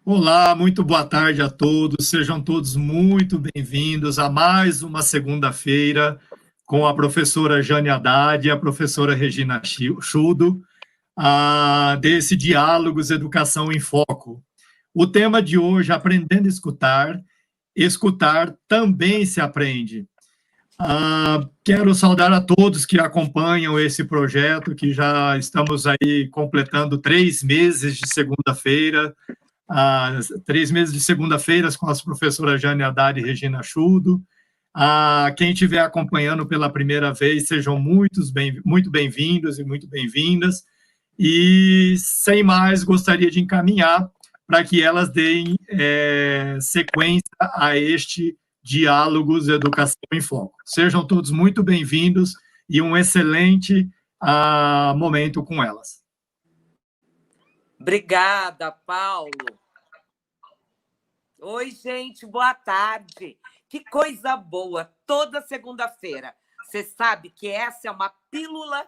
Olá, muito boa tarde a todos. Sejam todos muito bem-vindos a mais uma segunda-feira com a professora Jane Haddad e a professora Regina Chudo, desse Diálogos Educação em Foco. O tema de hoje, Aprendendo a Escutar, escutar também se aprende. Quero saudar a todos que acompanham esse projeto, que já estamos aí completando 3 meses de segunda-feira, 3 meses de segunda-feiras com as professoras Jane Haddad e Regina Chudo. Quem estiver acompanhando pela primeira vez, sejam muito bem-vindos e muito bem-vindas. E, sem mais, gostaria de encaminhar para que elas deem sequência a este Diálogos Educação em Foco. Sejam todos muito bem-vindos e um excelente momento com elas. Obrigada, Paulo. Oi, gente, boa tarde. Que coisa boa, toda segunda-feira. Você sabe que essa é uma pílula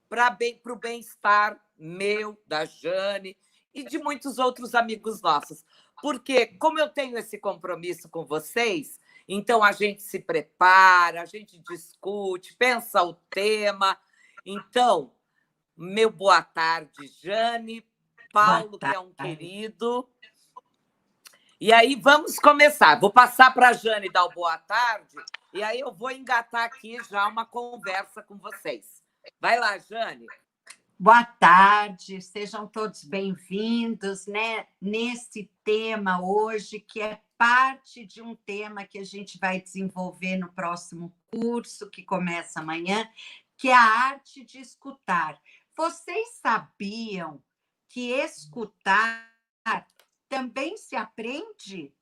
para o bem-estar meu, da Jane e de muitos outros amigos nossos. Porque, como eu tenho esse compromisso com vocês, então a gente se prepara, a gente discute, pensa o tema. Então, meu boa tarde, Jane, Paulo, que é um querido. E aí, vamos começar. Vou passar para a Jane dar o boa tarde, e aí eu vou engatar aqui já uma conversa com vocês. Vai lá, Jane. Boa tarde, sejam todos bem-vindos, né? Nesse tema hoje, que é parte de um tema que a gente vai desenvolver no próximo curso, que começa amanhã, que é a arte de escutar. Vocês sabiam que escutar também se aprende?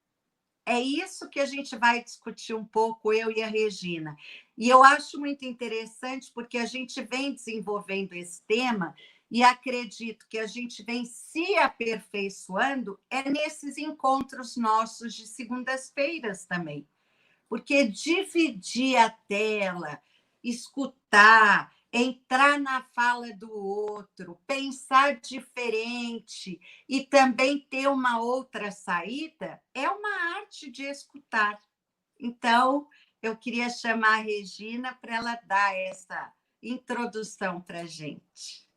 É isso que a gente vai discutir um pouco, eu e a Regina. E eu acho muito interessante, porque a gente vem desenvolvendo esse tema e acredito que a gente vem se aperfeiçoando nesses encontros nossos de segundas-feiras também. Porque dividir a tela, escutar, entrar na fala do outro, pensar diferente e também ter uma outra saída, é uma arte de escutar. Então, eu queria chamar a Regina para ela dar essa introdução para a gente.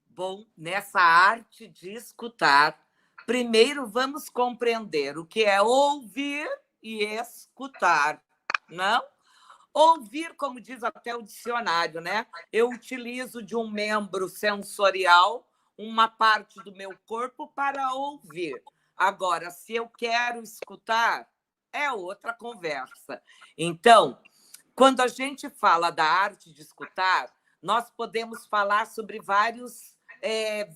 Bom, nessa arte de escutar, primeiro vamos compreender o que é ouvir e escutar, não? Ouvir, como diz até o dicionário, né? Eu utilizo de um membro sensorial uma parte do meu corpo para ouvir. Agora, se eu quero escutar, é outra conversa. Então, quando a gente fala da arte de escutar, nós podemos falar sobre vários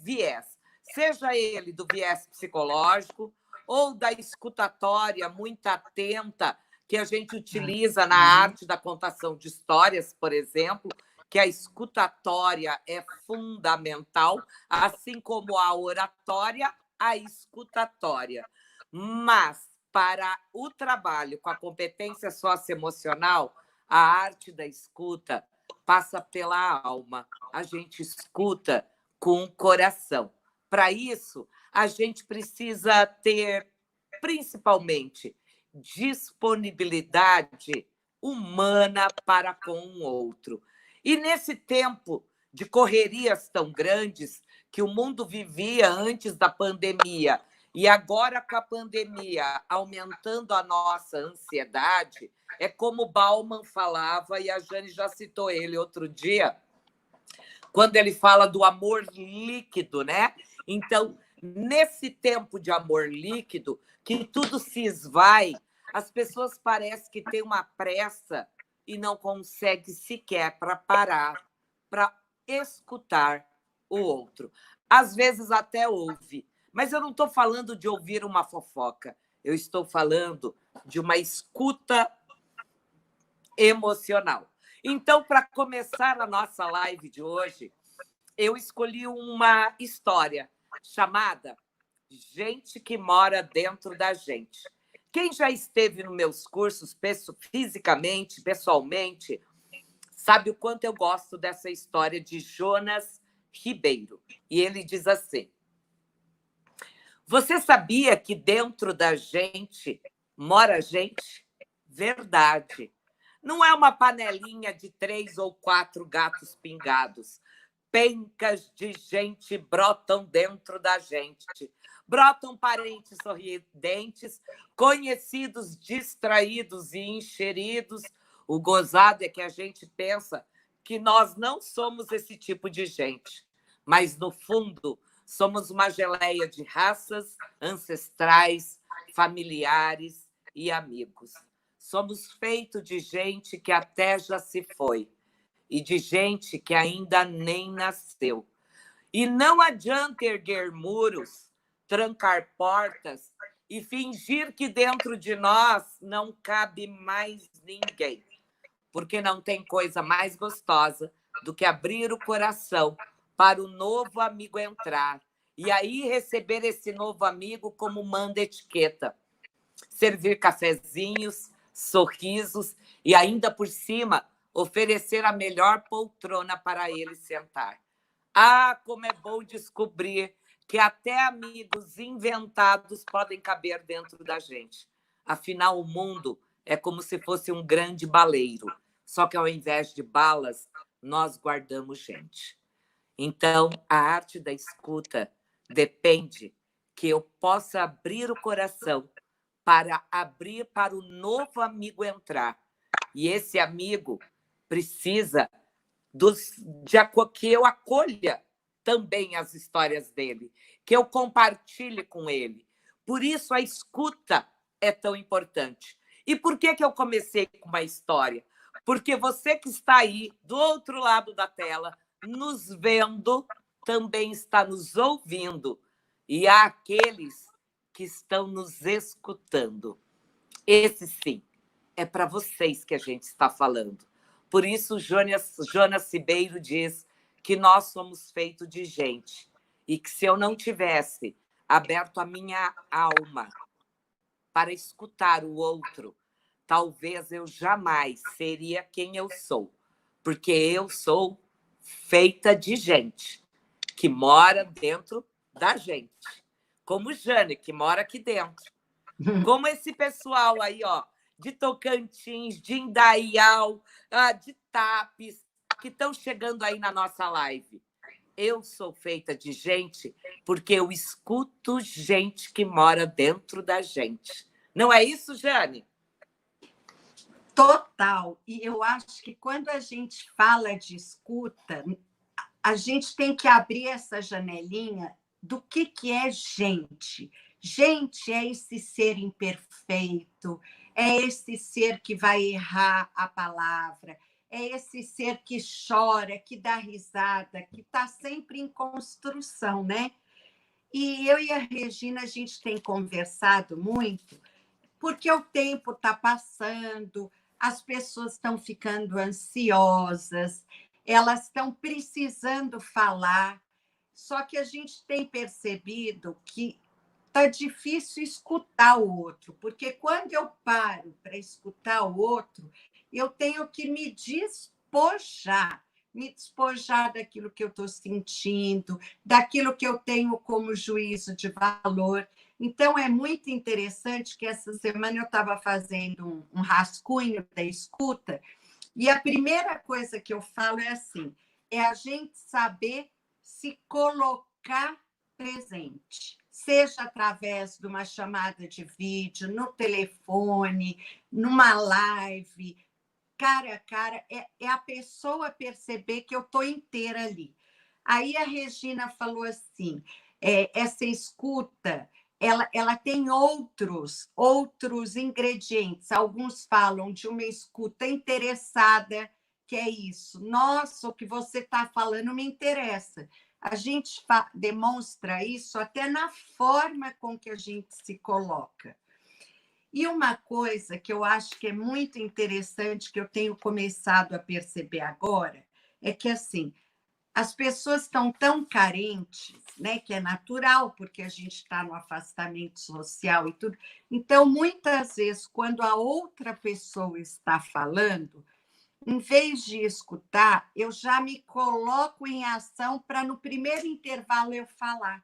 viés, seja ele do viés psicológico ou da escutatória muito atenta, que a gente utiliza na arte da contação de histórias, por exemplo, que a escutatória é fundamental, assim como a oratória, a escutatória. Mas, para o trabalho com a competência socioemocional, a arte da escuta passa pela alma. A gente escuta com o coração. Para isso, a gente precisa ter, principalmente, disponibilidade humana para com o outro. E nesse tempo de correrias tão grandes que o mundo vivia antes da pandemia e agora com a pandemia aumentando a nossa ansiedade, é como Bauman falava, e a Jane já citou ele outro dia, quando ele fala do amor líquido, né? Então, nesse tempo de amor líquido, que tudo se esvai, as pessoas parecem que têm uma pressa e não conseguem sequer para parar, para escutar o outro. Às vezes até ouve, mas eu não estou falando de ouvir uma fofoca, eu estou falando de uma escuta emocional. Então, para começar a nossa live de hoje, eu escolhi uma história chamada Gente que Mora Dentro da Gente. Quem já esteve nos meus cursos fisicamente, pessoalmente, sabe o quanto eu gosto dessa história de Jonas Ribeiro. E ele diz assim: Você sabia que dentro da gente mora gente? Verdade. Não é uma panelinha de 3 ou 4 gatos pingados. Pencas de gente brotam dentro da gente. Brotam parentes sorridentes, conhecidos distraídos e encheridos. O gozado é que a gente pensa que nós não somos esse tipo de gente, mas, no fundo, somos uma geleia de raças, ancestrais, familiares e amigos. Somos feitos de gente que até já se foi e de gente que ainda nem nasceu. E não adianta erguer muros, trancar portas e fingir que dentro de nós não cabe mais ninguém, porque não tem coisa mais gostosa do que abrir o coração para o novo amigo entrar e aí receber esse novo amigo como manda a etiqueta. Servir cafezinhos, sorrisos e ainda por cima oferecer a melhor poltrona para ele sentar. Ah, como é bom descobrir que até amigos inventados podem caber dentro da gente. Afinal, o mundo é como se fosse um grande baleiro, só que ao invés de balas, nós guardamos gente. Então, a arte da escuta depende que eu possa abrir o coração para abrir para o novo amigo entrar. E esse amigo precisa que eu acolha também as histórias dele, que eu compartilhe com ele. Por isso, a escuta é tão importante. E por que eu comecei com uma história? Porque você que está aí, do outro lado da tela, nos vendo, também está nos ouvindo. E há aqueles que estão nos escutando. Esse, sim, é para vocês que a gente está falando. Por isso, Jonas Ribeiro diz que nós somos feitos de gente e que se eu não tivesse aberto a minha alma para escutar o outro, talvez eu jamais seria quem eu sou, porque eu sou feita de gente que mora dentro da gente, como Jane, que mora aqui dentro, como esse pessoal aí, ó, de Tocantins, de Indaial, de Tapes, que estão chegando aí na nossa live. Eu sou feita de gente porque eu escuto gente que mora dentro da gente. Não é isso, Jane? Total. E eu acho que quando a gente fala de escuta, a gente tem que abrir essa janelinha do que é gente. Gente é esse ser imperfeito, é esse ser que vai errar a palavra, é esse ser que chora, que dá risada, que está sempre em construção, né? E eu e a Regina, a gente tem conversado muito, porque o tempo está passando, as pessoas estão ficando ansiosas, elas estão precisando falar, só que a gente tem percebido que está difícil escutar o outro, porque quando eu paro para escutar o outro, eu tenho que me despojar daquilo que eu estou sentindo, daquilo que eu tenho como juízo de valor. Então, é muito interessante que essa semana eu estava fazendo um rascunho da escuta, e a primeira coisa que eu falo é assim, é a gente saber se colocar presente, seja através de uma chamada de vídeo, no telefone, numa live, cara a cara, é a pessoa perceber que eu estou inteira ali. Aí a Regina falou assim, essa escuta, ela tem outros ingredientes. Alguns falam de uma escuta interessada, que é isso. Nossa, o que você está falando me interessa. A gente demonstra isso até na forma com que a gente se coloca. E uma coisa que eu acho que é muito interessante, que eu tenho começado a perceber agora, é que, assim, as pessoas estão tão carentes, né, que é natural, porque a gente está no afastamento social e tudo. Então, muitas vezes, quando a outra pessoa está falando, em vez de escutar, eu já me coloco em ação para, no primeiro intervalo, eu falar.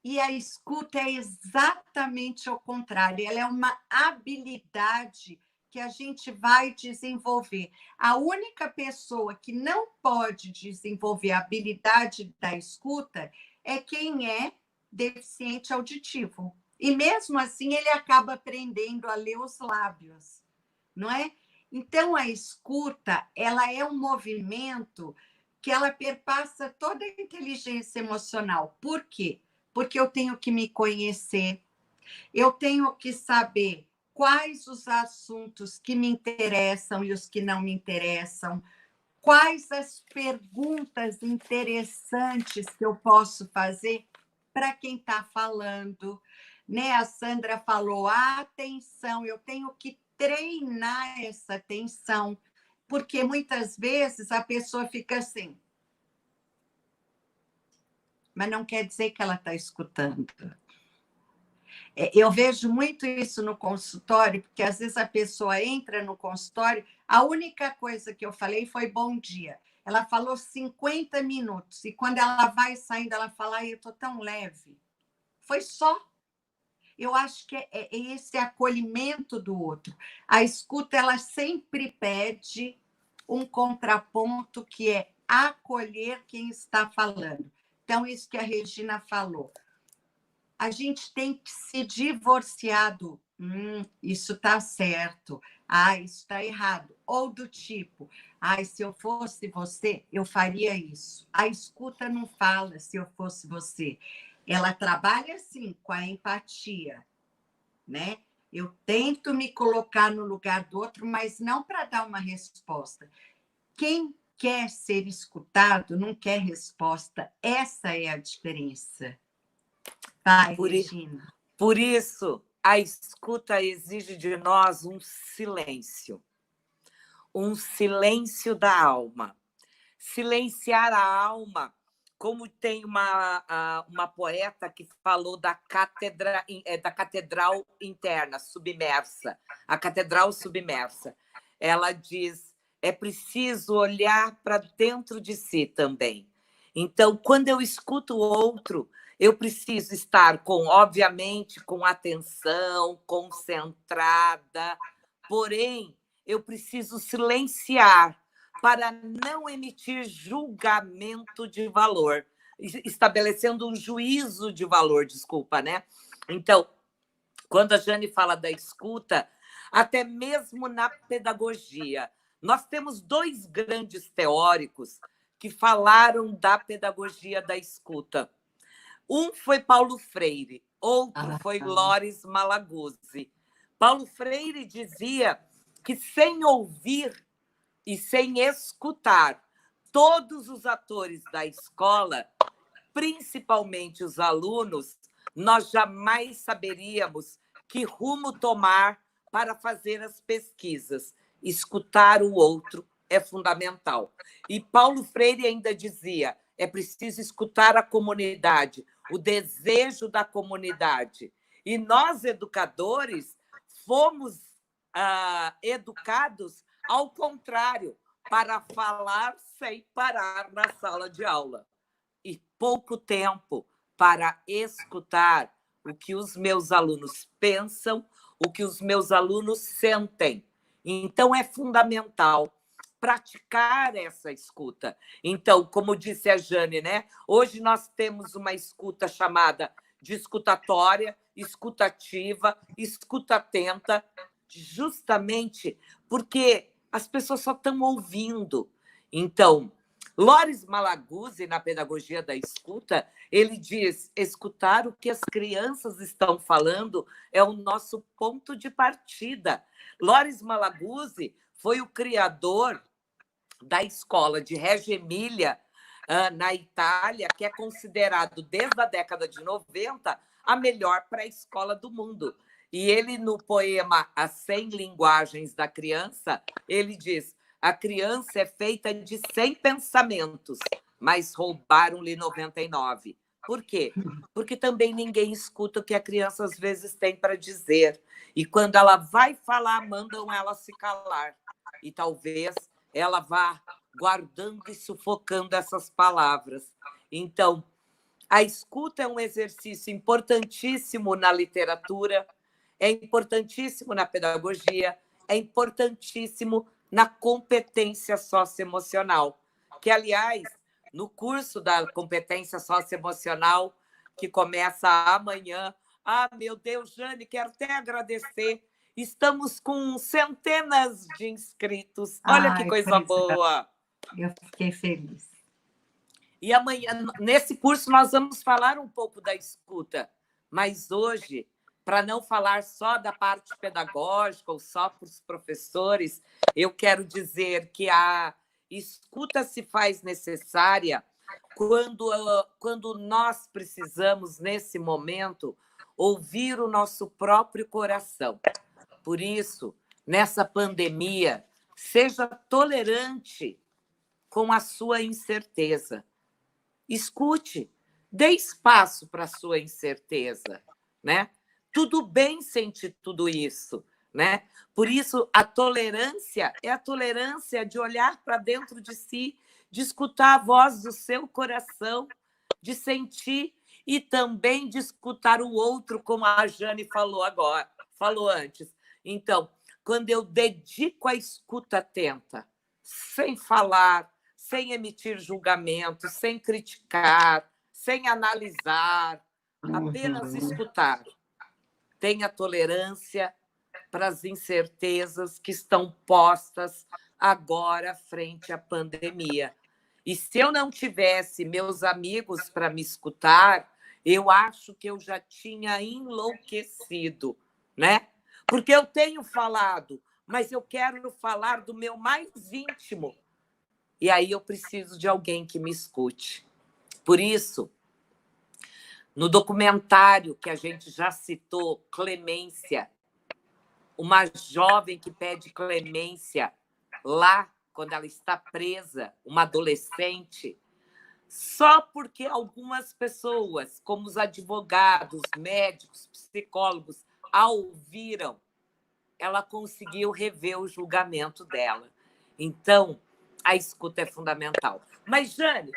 E a escuta é exatamente o contrário, ela é uma habilidade que a gente vai desenvolver. A única pessoa que não pode desenvolver a habilidade da escuta é quem é deficiente auditivo. E mesmo assim ele acaba aprendendo a ler os lábios, não é? Então a escuta, ela é um movimento que ela perpassa toda a inteligência emocional. Por quê? Porque eu tenho que me conhecer, eu tenho que saber quais os assuntos que me interessam e os que não me interessam, quais as perguntas interessantes que eu posso fazer para quem está falando. Né? A Sandra falou, atenção, eu tenho que treinar essa atenção, porque muitas vezes a pessoa fica assim, mas não quer dizer que ela está escutando. Eu vejo muito isso no consultório, porque às vezes a pessoa entra no consultório, a única coisa que eu falei foi bom dia. Ela falou 50 minutos, e quando ela vai saindo, ela fala, eu estou tão leve. Foi só. Eu acho que é esse acolhimento do outro. A escuta, ela sempre pede um contraponto, que é acolher quem está falando. Então, isso que a Regina falou. A gente tem que se divorciar do isso está certo, isso está errado. Ou do tipo, se eu fosse você, eu faria isso. A escuta não fala se eu fosse você. Ela trabalha, assim, com a empatia, né? Eu tento me colocar no lugar do outro, mas não para dar uma resposta. Quem quer ser escutado não quer resposta. Essa é a diferença. Vai, Regina. Por isso, a escuta exige de nós um silêncio da alma. Silenciar a alma, como tem uma poeta que falou da catedral interna, submersa, a catedral submersa. Ela diz, é preciso olhar para dentro de si também. Então, quando eu escuto o outro, eu preciso estar obviamente, com atenção, concentrada, porém, eu preciso silenciar para não emitir julgamento de valor, estabelecendo um juízo de valor, desculpa, né? Então, quando a Jane fala da escuta, até mesmo na pedagogia, nós temos dois grandes teóricos que falaram da pedagogia da escuta. Um foi Paulo Freire, outro foi Loris Malaguzzi. Paulo Freire dizia que sem ouvir e sem escutar todos os atores da escola, principalmente os alunos, nós jamais saberíamos que rumo tomar para fazer as pesquisas. Escutar o outro é fundamental. E Paulo Freire ainda dizia, é preciso escutar a comunidade, o desejo da comunidade. E nós, educadores, fomos educados ao contrário, para falar sem parar na sala de aula. E pouco tempo para escutar o que os meus alunos pensam, o que os meus alunos sentem. Então, é fundamental praticar essa escuta. Então, como disse a Jane, né? Hoje nós temos uma escuta chamada de escutatória, escutativa, escuta atenta, justamente porque as pessoas só estão ouvindo. Então, Loris Malaguzzi, na pedagogia da escuta, ele diz, escutar o que as crianças estão falando é o nosso ponto de partida. Loris Malaguzzi foi o criador da escola de Reggio Emilia, na Itália, que é considerado, desde a década de 90, a melhor pré-escola do mundo. E ele, no poema As 100 Linguagens da Criança, ele diz, a criança é feita de 100 pensamentos, mas roubaram-lhe 99. Por quê? Porque também ninguém escuta o que a criança às vezes tem para dizer. E quando ela vai falar, mandam ela se calar. E talvez ela vá guardando e sufocando essas palavras. Então, A escuta é um exercício importantíssimo na literatura, é importantíssimo na pedagogia, é importantíssimo na competência socioemocional, que, aliás, no curso da competência socioemocional, que começa amanhã, meu Deus, Jane, quero até agradecer, estamos com centenas de inscritos. Olha que coisa boa! Eu fiquei feliz. E amanhã, nesse curso, nós vamos falar um pouco da escuta, mas hoje, para não falar só da parte pedagógica ou só para os professores, eu quero dizer que a escuta se faz necessária quando nós precisamos, nesse momento, ouvir o nosso próprio coração. Por isso, nessa pandemia, seja tolerante com a sua incerteza. Escute, dê espaço para a sua incerteza, né? Tudo bem sentir tudo isso, né? Por isso, a tolerância é a tolerância de olhar para dentro de si, de escutar a voz do seu coração, de sentir e também de escutar o outro, como a Jane falou antes. Então, quando eu dedico a escuta atenta, sem falar, sem emitir julgamento, sem criticar, sem analisar, apenas escutar. Tenha tolerância para as incertezas que estão postas agora frente à pandemia. E se eu não tivesse meus amigos para me escutar, eu acho que eu já tinha enlouquecido, né? Porque eu tenho falado, mas eu quero falar do meu mais íntimo. E aí eu preciso de alguém que me escute. Por isso, no documentário que a gente já citou, Clemência, uma jovem que pede clemência lá, quando ela está presa, uma adolescente, só porque algumas pessoas, como os advogados, médicos, psicólogos, a ouviram, ela conseguiu rever o julgamento dela. Então, a escuta é fundamental. Mas, Jane,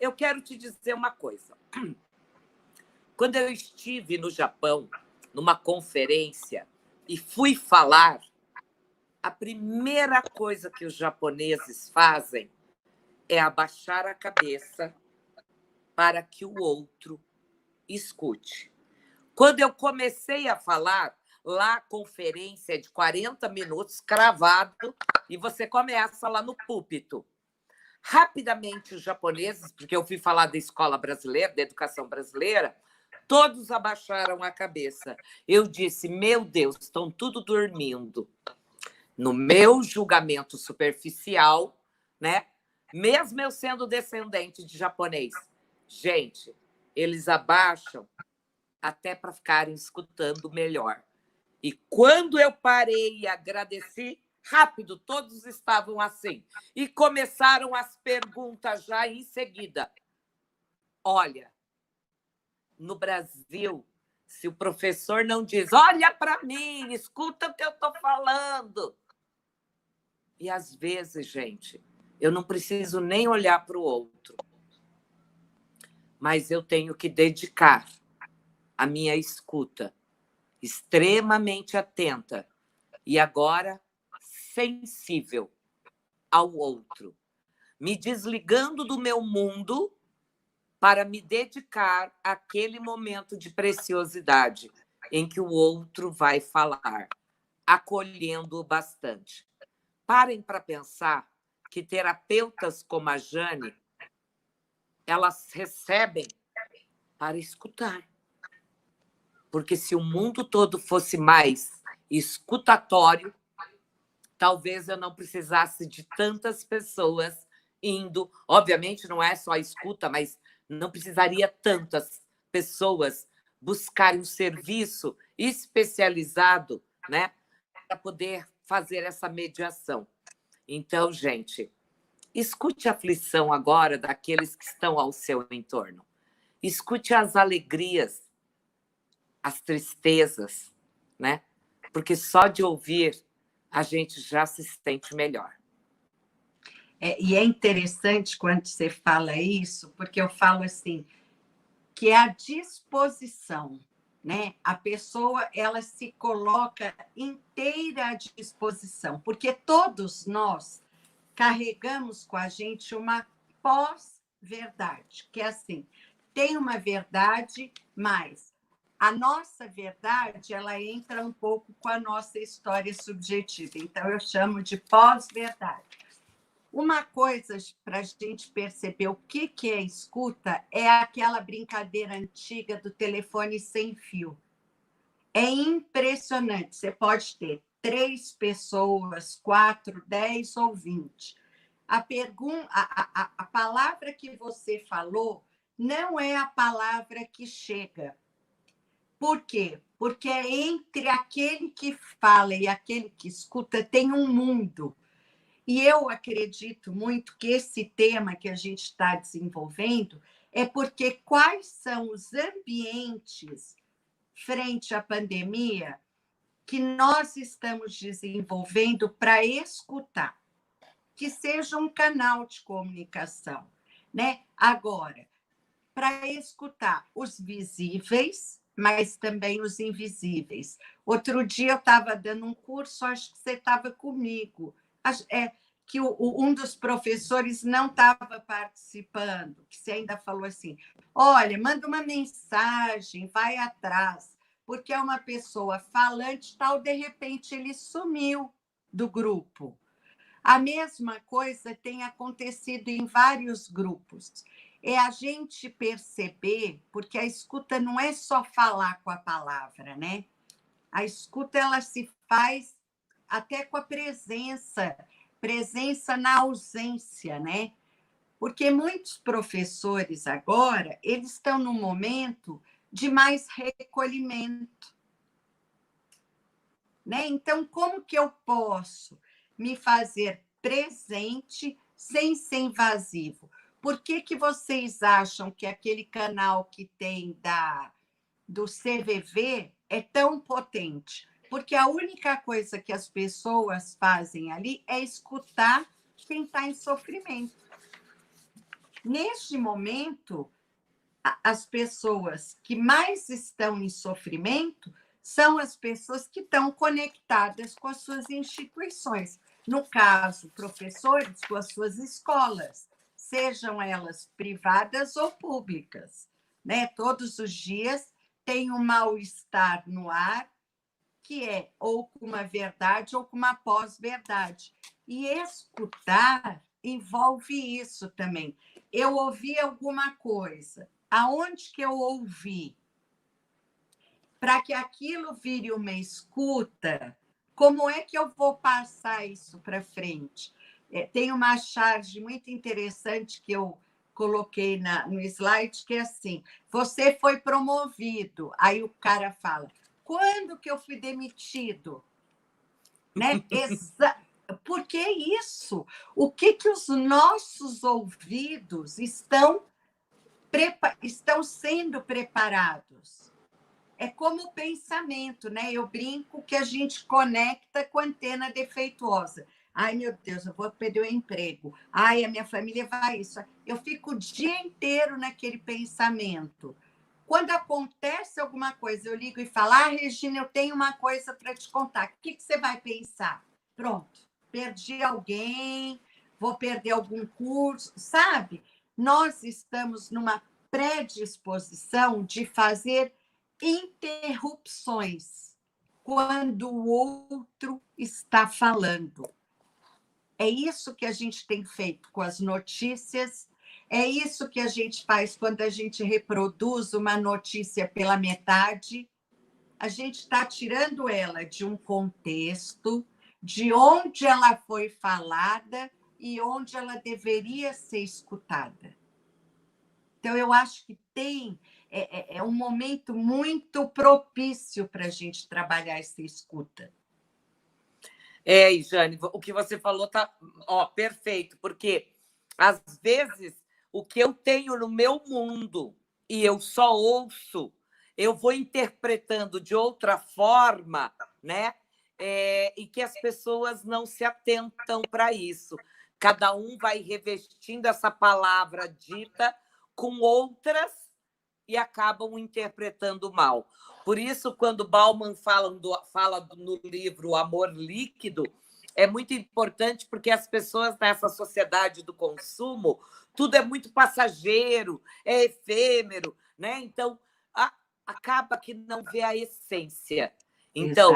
eu quero te dizer uma coisa. Quando eu estive no Japão, numa conferência, e fui falar, a primeira coisa que os japoneses fazem é abaixar a cabeça para que o outro escute. Quando eu comecei a falar, lá a conferência é de 40 minutos, cravado, e você começa lá no púlpito. Rapidamente, os japoneses, porque eu fui falar da escola brasileira, da educação brasileira, todos abaixaram a cabeça. Eu disse, meu Deus, estão tudo dormindo. No meu julgamento superficial, né? Mesmo eu sendo descendente de japonês, gente, eles abaixam até para ficarem escutando melhor. E quando eu parei e agradeci, rápido, todos estavam assim. E começaram as perguntas já em seguida. Olha, no Brasil, se o professor não diz, olha para mim, escuta o que eu estou falando. E às vezes, gente, eu não preciso nem olhar para o outro, mas eu tenho que dedicar a minha escuta extremamente atenta e agora sensível ao outro, me desligando do meu mundo para me dedicar àquele momento de preciosidade em que o outro vai falar, acolhendo-o bastante. Parem para pensar que terapeutas como a Jane, elas recebem para escutar. Porque se o mundo todo fosse mais escutatório, talvez eu não precisasse de tantas pessoas indo. Obviamente, não é só a escuta, mas não precisaria tantas pessoas buscarem um serviço especializado, né, para poder fazer essa mediação. Então, gente, escute a aflição agora daqueles que estão ao seu entorno. Escute as alegrias, as tristezas, né? Porque só de ouvir a gente já se sente melhor. E é interessante quando você fala isso, porque eu falo assim, que é a disposição, né? A pessoa, ela se coloca inteira à disposição, porque todos nós carregamos com a gente uma pós-verdade, que é assim, tem uma verdade, mas a nossa verdade, ela entra um pouco com a nossa história subjetiva, então eu chamo de pós-verdade. Uma coisa para a gente perceber o que é escuta é aquela brincadeira antiga do telefone sem fio. É impressionante. Você pode ter 3 pessoas, 4, 10 ou 20. A palavra que você falou não é a palavra que chega. Por quê? Porque entre aquele que fala e aquele que escuta tem um mundo. E eu acredito muito que esse tema que a gente está desenvolvendo é porque quais são os ambientes frente à pandemia que nós estamos desenvolvendo para escutar, que seja um canal de comunicação, né? Agora, para escutar os visíveis, mas também os invisíveis. Outro dia eu estava dando um curso, acho que você estava comigo, que um dos professores não estava participando, que você ainda falou assim, olha, manda uma mensagem, vai atrás, porque é uma pessoa falante tal, de repente ele sumiu do grupo. A mesma coisa tem acontecido em vários grupos. É a gente perceber, porque a escuta não é só falar com a palavra, né? A escuta ela se faz até com a presença na ausência, né? Porque muitos professores agora, eles estão num momento de mais recolhimento, né? Então, como que eu posso me fazer presente sem ser invasivo? Por que vocês acham que aquele canal que tem do CVV é tão potente? Porque a única coisa que as pessoas fazem ali é escutar quem está em sofrimento. Neste momento, as pessoas que mais estão em sofrimento são as pessoas que estão conectadas com as suas instituições. No caso, professores com as suas escolas, sejam elas privadas ou públicas, né? Todos os dias tem um mal-estar no ar, que é ou com uma verdade ou com uma pós-verdade. E escutar envolve isso também. Eu ouvi alguma coisa. Aonde que eu ouvi? Para que aquilo vire uma escuta, como é que eu vou passar isso para frente? Tem uma charge muito interessante que eu coloquei no slide, que é assim, você foi promovido. Aí o cara fala, quando que eu fui demitido? Né? Por que isso? O que os nossos ouvidos estão sendo preparados? É como o pensamento, né? Eu brinco que a gente conecta com a antena defeituosa. Ai, meu Deus, eu vou perder o emprego. Ai, a minha família vai isso. Eu fico o dia inteiro naquele pensamento. Quando acontece alguma coisa, eu ligo e falo, Regina, eu tenho uma coisa para te contar. O que você vai pensar? Pronto, perdi alguém, vou perder algum curso, sabe? Nós estamos numa predisposição de fazer interrupções quando o outro está falando. É isso que a gente tem feito com as notícias, é isso que a gente faz quando a gente reproduz uma notícia pela metade. A gente está tirando ela de um contexto, de onde ela foi falada e onde ela deveria ser escutada. Então, eu acho que é um momento muito propício para a gente trabalhar essa escuta. Jane, o que você falou está perfeito, porque, às vezes, o que eu tenho no meu mundo e eu só ouço, eu vou interpretando de outra forma, né? E que as pessoas não se atentam para isso. Cada um vai revestindo essa palavra dita com outras e acabam interpretando mal. Por isso, quando Bauman fala no livro O Amor Líquido, é muito importante, porque as pessoas nessa sociedade do consumo, tudo é muito passageiro, é efêmero, né? Então, acaba que não vê a essência. Então,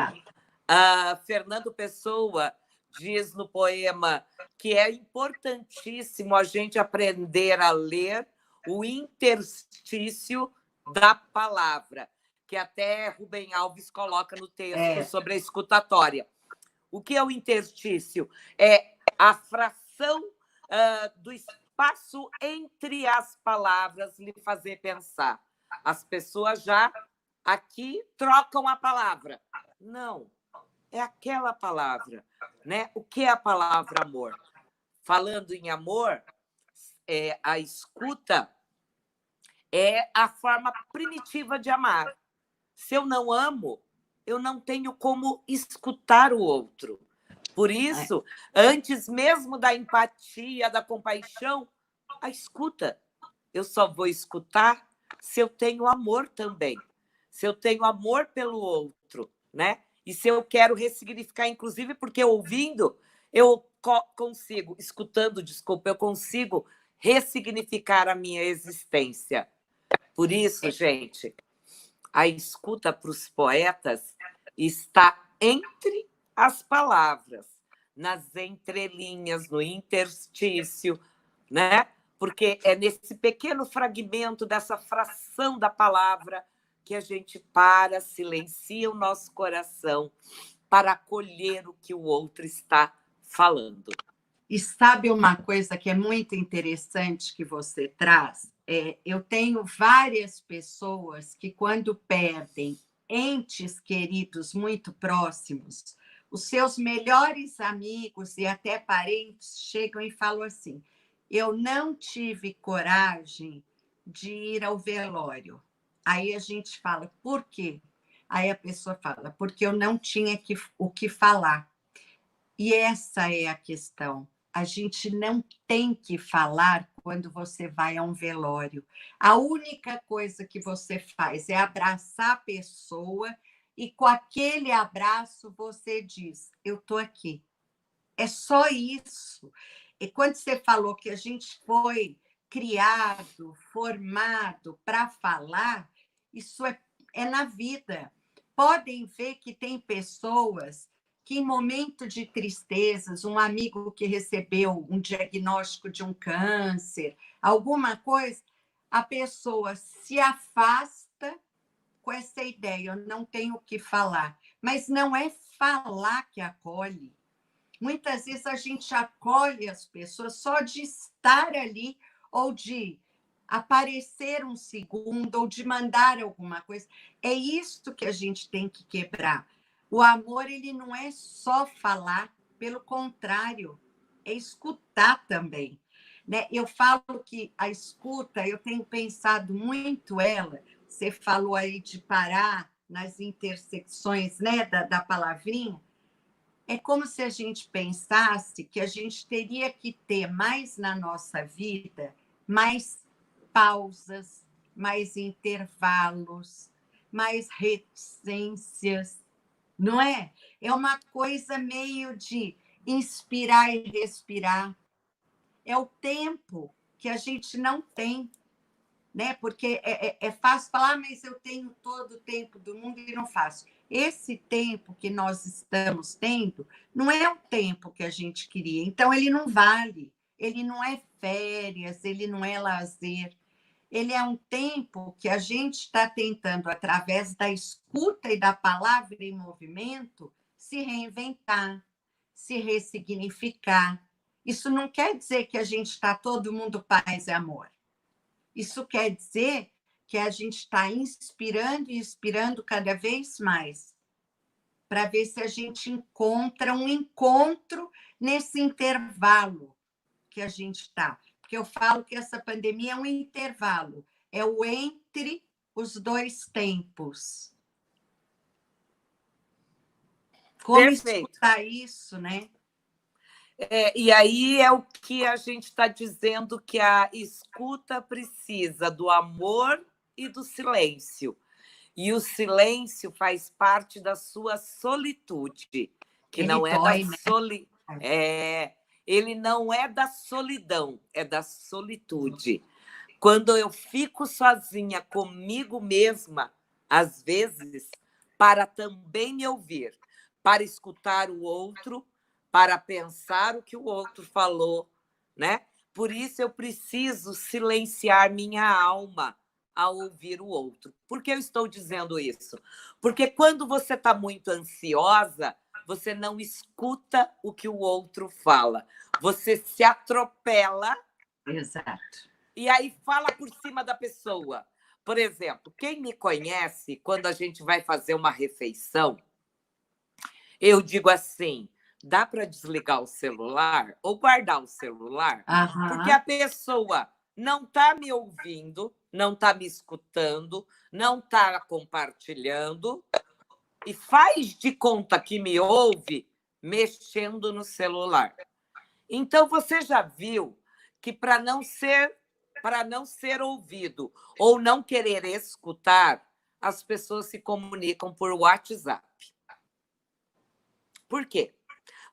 Fernando Pessoa diz no poema que é importantíssimo a gente aprender a ler o interstício da palavra, que até Rubem Alves coloca no texto sobre a escutatória. O que é o interstício? É a fração do espaço entre as palavras lhe fazer pensar. As pessoas já aqui trocam a palavra. Não, é aquela palavra, né? O que é a palavra amor? Falando em amor, a escuta é a forma primitiva de amar. Se eu não amo, eu não tenho como escutar o outro. Por isso, antes mesmo da empatia, da compaixão, a escuta. Eu só vou escutar se eu tenho amor também. Se eu tenho amor pelo outro, né? E se eu quero ressignificar, inclusive, porque ouvindo, eu consigo, escutando, desculpa, eu consigo ressignificar a minha existência. Por isso, gente, a escuta para os poetas está entre as palavras, nas entrelinhas, no interstício, né? Porque é nesse pequeno fragmento, dessa fração da palavra, que a gente para, silencia o nosso coração para acolher o que o outro está falando. E sabe uma coisa que é muito interessante que você traz? Eu tenho várias pessoas que, quando perdem entes queridos muito próximos, os seus melhores amigos e até parentes chegam e falam assim: eu não tive coragem de ir ao velório. Aí a gente fala: por quê? Aí a pessoa fala: porque eu não tinha o que falar. E essa é a questão. A gente não tem que falar quando você vai a um velório. A única coisa que você faz é abraçar a pessoa e, com aquele abraço, você diz: eu estou aqui. É só isso. E quando você falou que a gente foi criado, formado para falar, isso é na vida. Podem ver que tem pessoas que, em momento de tristezas, um amigo que recebeu um diagnóstico de um câncer, alguma coisa, a pessoa se afasta com essa ideia: eu não tenho o que falar. Mas não é falar que acolhe. Muitas vezes a gente acolhe as pessoas só de estar ali, ou de aparecer um segundo, ou de mandar alguma coisa. É isso que a gente tem que quebrar. O amor, ele não é só falar, pelo contrário, é escutar também, né? Eu falo que a escuta, eu tenho pensado muito ela, você falou aí de parar nas intersecções, né, da palavrinha. É como se a gente pensasse que a gente teria que ter mais na nossa vida, mais pausas, mais intervalos, mais reticências, não é? É uma coisa meio de inspirar e respirar. É o tempo que a gente não tem, né? Porque é fácil falar: mas eu tenho todo o tempo do mundo e não faço. Esse tempo que nós estamos tendo não é o tempo que a gente queria, então ele não vale, ele não é férias, ele não é lazer, ele é um tempo que a gente está tentando, através da escuta e da palavra em movimento, se reinventar, se ressignificar. Isso não quer dizer que a gente está todo mundo paz e amor. Isso quer dizer que a gente está inspirando e inspirando cada vez mais, para ver se a gente encontra um encontro nesse intervalo que a gente está. Porque eu falo que essa pandemia é um intervalo, é o entre os dois tempos. Como escutar isso, né? E aí é o que a gente está dizendo, que a escuta precisa do amor e do silêncio. E o silêncio faz parte da sua solitude, que Ele não é dói, da né? ele não é da solidão, é da solitude. Quando eu fico sozinha comigo mesma, às vezes, para também me ouvir, para escutar o outro, para pensar o que o outro falou, né? Por isso eu preciso silenciar minha alma ao ouvir o outro. Por que eu estou dizendo isso? Porque quando você está muito ansiosa, você não escuta o que o outro fala. Você se atropela. Exato. E aí fala por cima da pessoa. Por exemplo, quem me conhece, quando a gente vai fazer uma refeição, eu digo assim, dá para desligar o celular ou guardar o celular? Porque a pessoa não está me ouvindo, não está me escutando, não está compartilhando e faz de conta que me ouve mexendo no celular. Então, você já viu que para não ser ouvido ou não querer escutar, as pessoas se comunicam por WhatsApp. Por quê?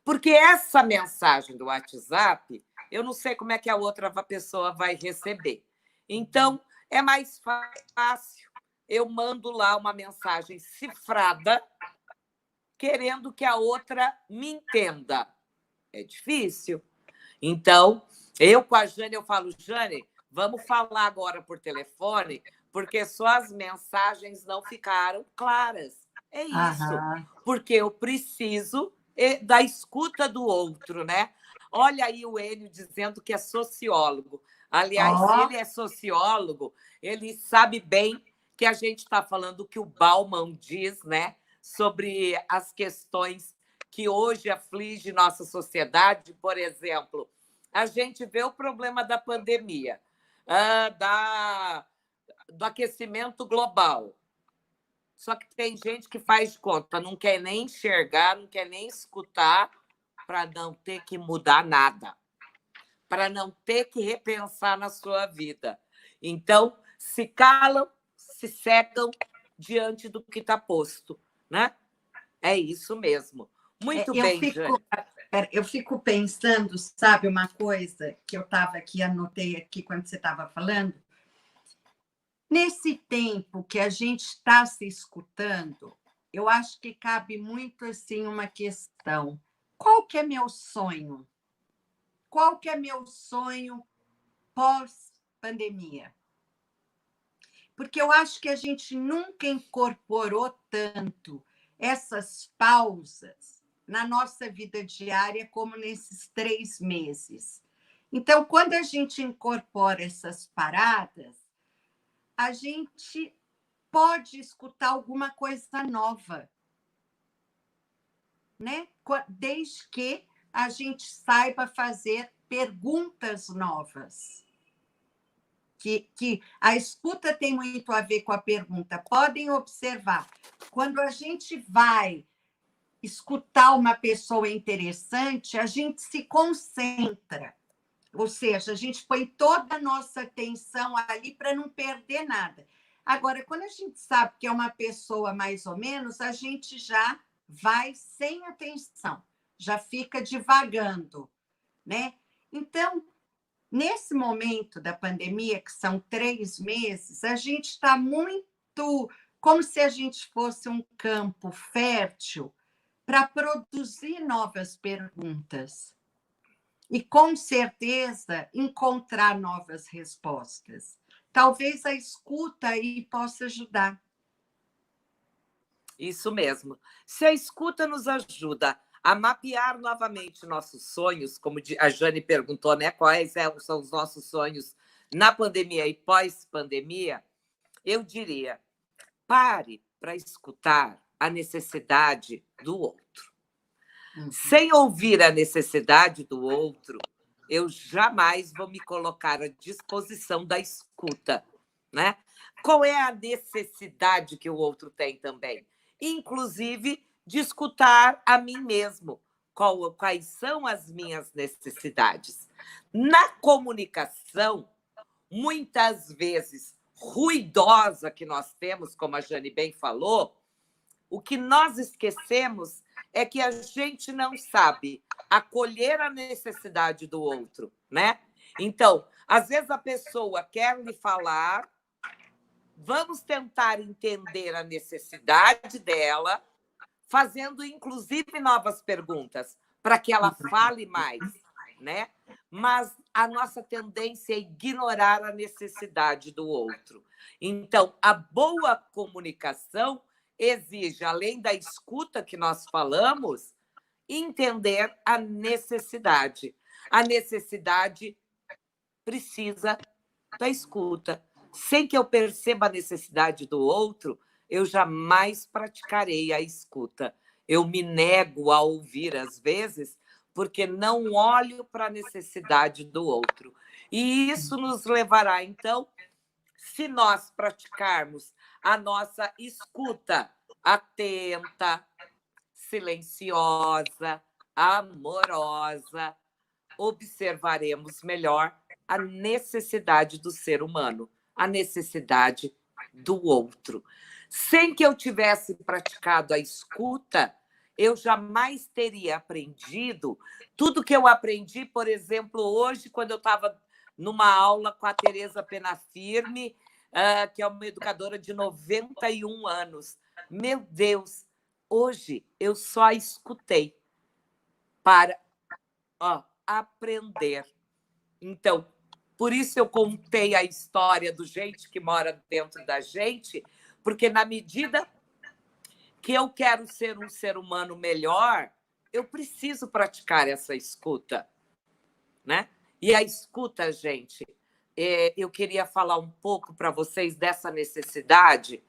Porque essa mensagem do WhatsApp, eu não sei como é que a outra pessoa vai receber. Então, é mais fácil. Eu mando lá uma mensagem cifrada, querendo que a outra me entenda. É difícil. Então, eu com a Jane, eu falo, Jane, vamos falar agora por telefone, porque só as mensagens não ficaram claras. É isso, porque eu preciso da escuta do outro, né? Olha aí o Enio dizendo que é sociólogo. Aliás, se ele é sociólogo, ele sabe bem que a gente está falando o que o Bauman diz, né? Sobre as questões que hoje aflige nossa sociedade. Por exemplo, a gente vê o problema da pandemia, do aquecimento global. Só que tem gente que faz de conta, não quer nem enxergar, não quer nem escutar, para não ter que mudar nada, para não ter que repensar na sua vida. Então, se calam, se cegam diante do que está posto, né? É isso mesmo. Muito bem, Jane. Eu fico pensando, sabe, uma coisa que eu estava aqui, anotei aqui quando você estava falando. Nesse tempo que a gente está se escutando, eu acho que cabe muito assim uma questão. Qual que é meu sonho? Qual que é meu sonho pós-pandemia? Porque eu acho que a gente nunca incorporou tanto essas pausas na nossa vida diária como nesses 3 meses. Então, quando a gente incorpora essas paradas, a gente pode escutar alguma coisa nova, né? Desde que a gente saiba fazer perguntas novas. Que a escuta tem muito a ver com a pergunta. Podem observar, quando a gente vai escutar uma pessoa interessante, a gente se concentra. Ou seja, a gente põe toda a nossa atenção ali para não perder nada. Agora, quando a gente sabe que é uma pessoa mais ou menos, a gente já vai sem atenção, já fica divagando, né? Então, nesse momento da pandemia, que são 3 meses, a gente está muito como se a gente fosse um campo fértil para produzir novas perguntas. E, com certeza, encontrar novas respostas. Talvez a escuta aí possa ajudar. Isso mesmo. Se a escuta nos ajuda a mapear novamente nossos sonhos, como a Jane perguntou, né? Quais são os nossos sonhos na pandemia e pós-pandemia, eu diria, pare para escutar a necessidade do outro. Sem ouvir a necessidade do outro, eu jamais vou me colocar à disposição da escuta, né? Qual é a necessidade que o outro tem também? Inclusive, de escutar a mim mesmo. Quais são as minhas necessidades? Na comunicação, muitas vezes ruidosa que nós temos, como a Jane bem falou, o que nós esquecemos é que a gente não sabe acolher a necessidade do outro, né? Então, às vezes a pessoa quer lhe falar, vamos tentar entender a necessidade dela, fazendo, inclusive, novas perguntas, para que ela fale mais, né? Mas a nossa tendência é ignorar a necessidade do outro. Então, a boa comunicação exige, além da escuta que nós falamos, entender a necessidade. A necessidade precisa da escuta. Sem que eu perceba a necessidade do outro, eu jamais praticarei a escuta. Eu me nego a ouvir, às vezes, porque não olho para a necessidade do outro. E isso nos levará, então, se nós praticarmos a nossa escuta atenta, silenciosa, amorosa, observaremos melhor a necessidade do ser humano, a necessidade do outro. Sem que eu tivesse praticado a escuta, eu jamais teria aprendido tudo que eu aprendi, por exemplo, hoje, quando eu estava numa aula com a Tereza Penafirme, que é uma educadora de 91 anos. Meu Deus, hoje eu só escutei para aprender. Então, por isso eu contei a história do gente que mora dentro da gente, porque na medida que eu quero ser um ser humano melhor, eu preciso praticar essa escuta, né? E a escuta, gente, eu queria falar um pouco para vocês dessa necessidade.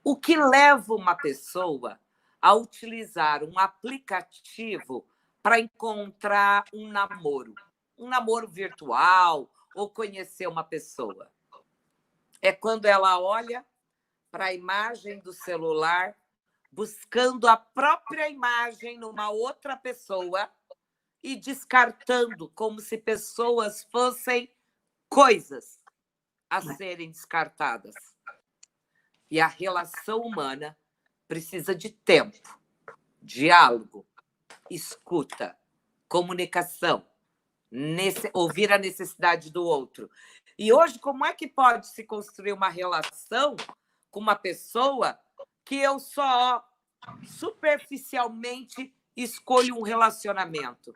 O que leva uma pessoa a utilizar um aplicativo para encontrar um namoro virtual ou conhecer uma pessoa? É quando ela olha para a imagem do celular, buscando a própria imagem numa outra pessoa e descartando como se pessoas fossem coisas a serem descartadas. E a relação humana precisa de tempo, diálogo, escuta, comunicação, ouvir a necessidade do outro. E hoje, como é que pode se construir uma relação com uma pessoa que eu só superficialmente escolho um relacionamento?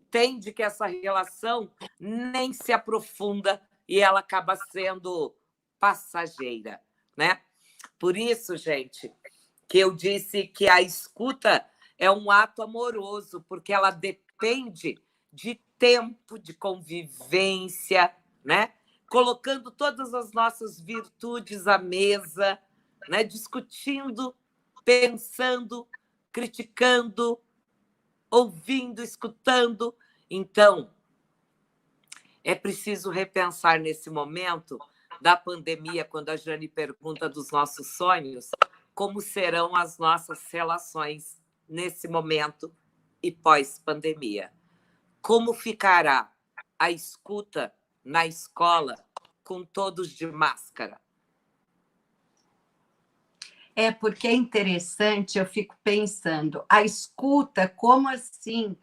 Tende que essa relação nem se aprofunda e ela acaba sendo passageira, né? Por isso, gente, que eu disse que a escuta é um ato amoroso, porque ela depende de tempo, de convivência, né? Colocando todas as nossas virtudes à mesa, né? Discutindo, pensando, criticando, ouvindo, escutando. Então, é preciso repensar nesse momento da pandemia, quando a Jane pergunta dos nossos sonhos, como serão as nossas relações nesse momento e pós-pandemia. Como ficará a escuta na escola com todos de máscara? Porque é interessante, eu fico pensando, a escuta, como assim,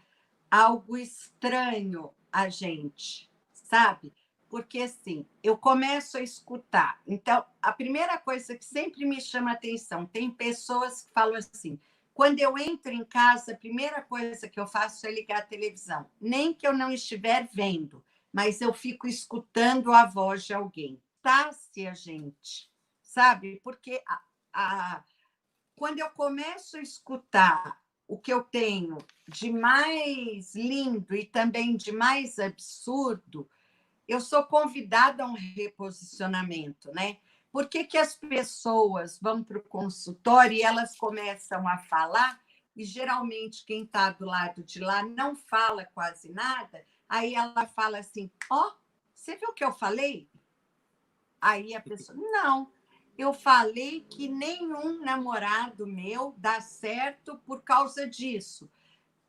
algo estranho a gente, sabe? Porque, assim, eu começo a escutar. Então, a primeira coisa que sempre me chama a atenção, tem pessoas que falam assim, quando eu entro em casa, a primeira coisa que eu faço é ligar a televisão. Nem que eu não estiver vendo, mas eu fico escutando a voz de alguém. Tá-se a gente, sabe? Porque quando eu começo a escutar o que eu tenho de mais lindo e também de mais absurdo, eu sou convidada a um reposicionamento, né? Por que as pessoas vão para o consultório e elas começam a falar, e geralmente quem está do lado de lá não fala quase nada, aí ela fala assim, você viu o que eu falei? Aí a pessoa, não, eu falei que nenhum namorado meu dá certo por causa disso.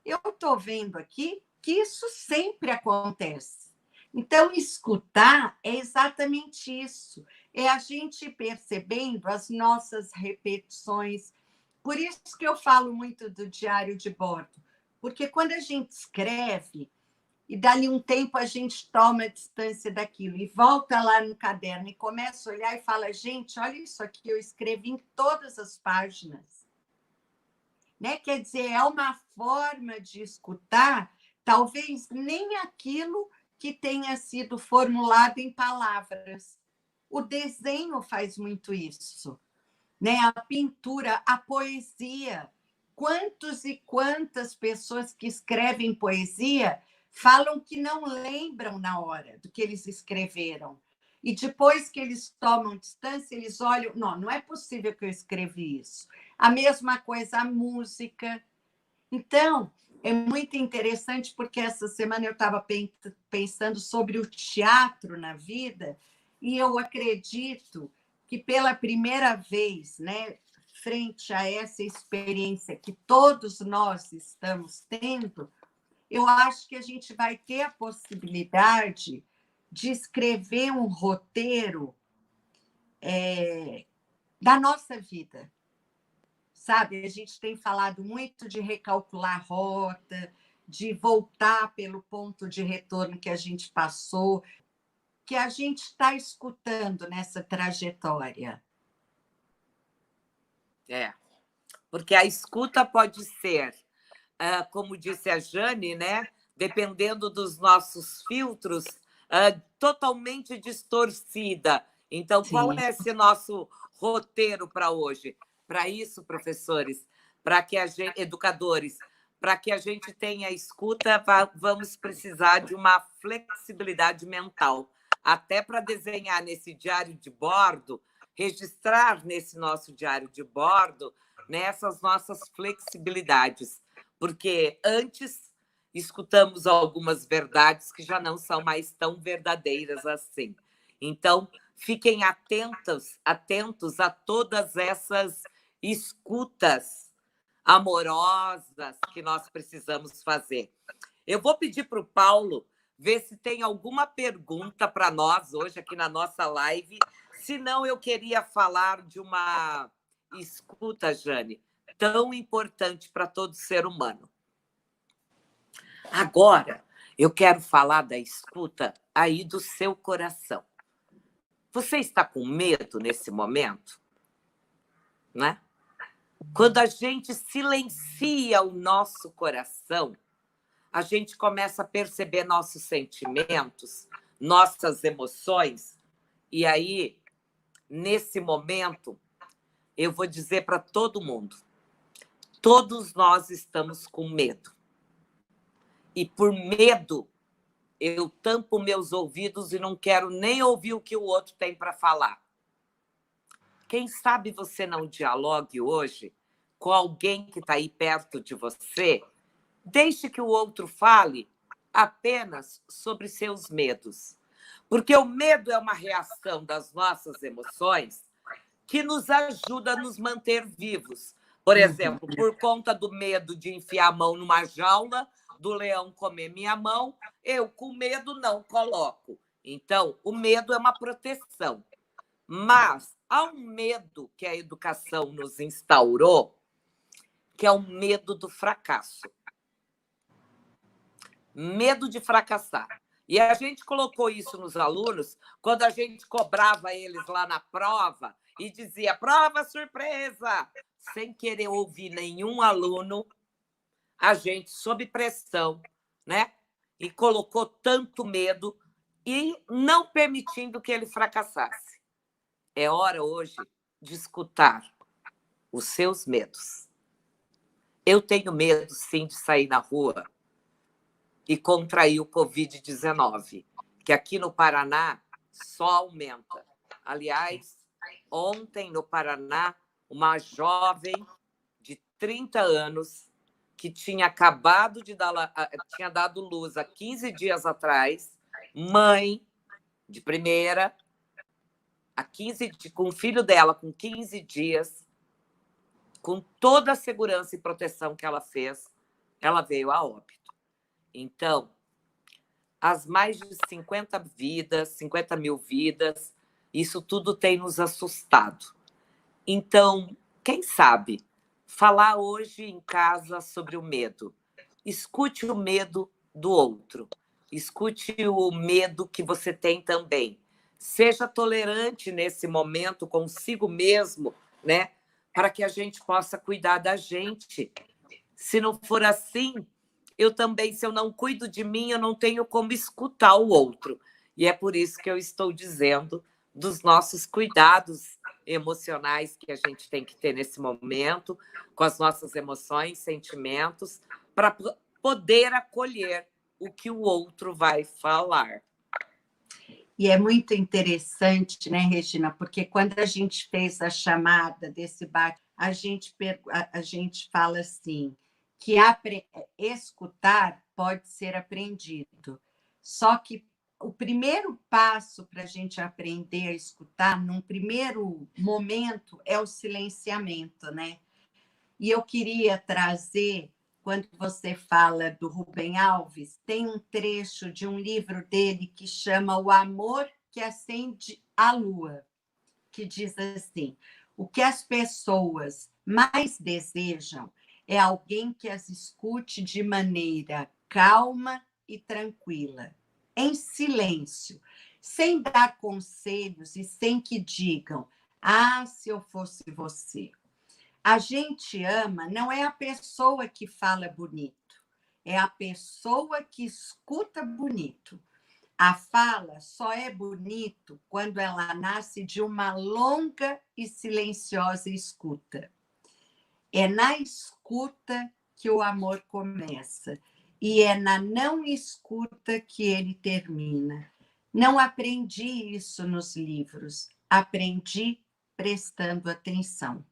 Eu estou vendo aqui que isso sempre acontece. Então, escutar é exatamente isso. é a gente percebendo as nossas repetições. Por isso que eu falo muito do diário de bordo, porque quando a gente escreve, e dali um tempo a gente toma distância daquilo e volta lá no caderno e começa a olhar e fala, gente, olha isso aqui, eu escrevi em todas as páginas. Né? Quer dizer, é uma forma de escutar, talvez nem aquilo que tenha sido formulado em palavras. O desenho faz muito isso, né? A pintura, a poesia. Quantos e quantas pessoas que escrevem poesia falam que não lembram na hora do que eles escreveram. E depois que eles tomam distância, eles olham, não é possível que eu escrevi isso. A mesma coisa a música. Então, é muito interessante, porque essa semana eu estava pensando sobre o teatro na vida, e eu acredito que pela primeira vez, né, frente a essa experiência que todos nós estamos tendo, eu acho que a gente vai ter a possibilidade de escrever um roteiro da nossa vida. Sabe, a gente tem falado muito de recalcular rota, de voltar pelo ponto de retorno que a gente passou, que a gente está escutando nessa trajetória. Porque a escuta pode ser, como disse a Jane, né? Dependendo dos nossos filtros, totalmente distorcida. Então, qual é esse nosso roteiro para hoje? Para isso, professores, para que a gente, educadores, para que a gente tenha escuta, vamos precisar de uma flexibilidade mental, até para desenhar nesse diário de bordo, registrar nesse nosso diário de bordo nessas nossas flexibilidades, porque antes escutamos algumas verdades que já não são mais tão verdadeiras assim. Então, fiquem atentos a todas essas escutas amorosas que nós precisamos fazer. Eu vou pedir para o Paulo ver se tem alguma pergunta para nós hoje aqui na nossa live. Se não, eu queria falar de uma escuta, Jane, tão importante para todo ser humano. Agora, eu quero falar da escuta aí do seu coração. Você está com medo nesse momento? Né? Quando a gente silencia o nosso coração, a gente começa a perceber nossos sentimentos, nossas emoções. E aí, nesse momento, eu vou dizer para todo mundo, todos nós estamos com medo. E por medo, eu tampo meus ouvidos e não quero nem ouvir o que o outro tem para falar. Quem sabe você não dialogue hoje com alguém que está aí perto de você, deixe que o outro fale apenas sobre seus medos. Porque o medo é uma reação das nossas emoções que nos ajuda a nos manter vivos. Por exemplo, por conta do medo de enfiar a mão numa jaula, do leão comer minha mão, eu com medo não coloco. Então, o medo é uma proteção. Mas há um medo que a educação nos instaurou, que é o medo do fracasso. Medo de fracassar. E a gente colocou isso nos alunos quando a gente cobrava eles lá na prova e dizia, prova surpresa! Sem querer ouvir nenhum aluno, a gente, sob pressão, né? E colocou tanto medo e não permitindo que ele fracassasse. É hora hoje de escutar os seus medos. Eu tenho medo, sim, de sair na rua e contrair o Covid-19, que aqui no Paraná só aumenta. Aliás, ontem no Paraná, uma jovem de 30 anos que tinha acabado de tinha dado luz há 15 dias atrás, mãe de primeira, com o filho dela com 15 dias, com toda a segurança e proteção que ela fez, ela veio a óbito. Então, as mais de 50 mil vidas Isso tudo tem nos assustado. Então, quem sabe, falar hoje em casa sobre o medo. Escute o medo do outro. Escute o medo que você tem também. Seja tolerante nesse momento consigo mesmo, né? Para que a gente possa cuidar da gente. Se não for assim, eu também, se eu não cuido de mim, eu não tenho como escutar o outro. E é por isso que eu estou dizendo dos nossos cuidados emocionais que a gente tem que ter nesse momento, com as nossas emoções, sentimentos, para poder acolher o que o outro vai falar. E é muito interessante, né, Regina? Porque quando a gente fez a chamada desse bate, a gente fala assim, que escutar pode ser aprendido. Só que o primeiro passo para a gente aprender a escutar, num primeiro momento, é o silenciamento, né? E eu queria trazer, quando você fala do Rubem Alves, tem um trecho de um livro dele que chama O Amor que Acende a Lua, que diz assim: o que as pessoas mais desejam é alguém que as escute de maneira calma e tranquila, em silêncio, sem dar conselhos e sem que digam: ah, se eu fosse você. A gente ama não é a pessoa que fala bonito, é a pessoa que escuta bonito. A fala só é bonito quando ela nasce de uma longa e silenciosa escuta. É na escuta que o amor começa e é na não escuta que ele termina. Não aprendi isso nos livros, aprendi prestando atenção.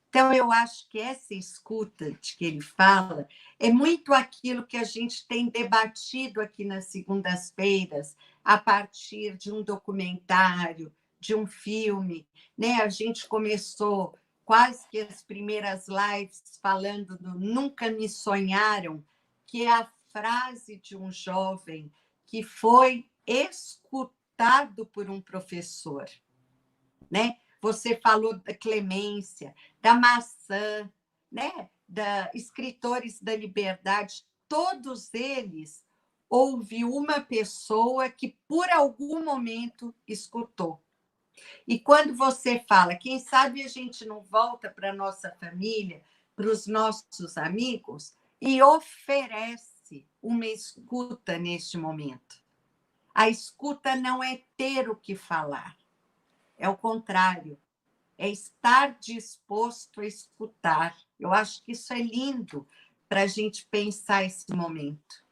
Então, eu acho que essa escuta de que ele fala é muito aquilo que a gente tem debatido aqui nas segundas-feiras, a partir de um documentário, de um filme, né? A gente começou quase que as primeiras lives falando do Nunca Me Sonharam, que é a frase de um jovem que foi escutado por um professor, né? Você falou da Clemência, da Maçã, né? Da Escritores da Liberdade, todos eles houve uma pessoa que por algum momento escutou. E quando você fala, quem sabe a gente não volta para a nossa família, para os nossos amigos e oferece uma escuta neste momento. A escuta não é ter o que falar. É o contrário, é estar disposto a escutar. Eu acho que isso é lindo para a gente pensar esse momento.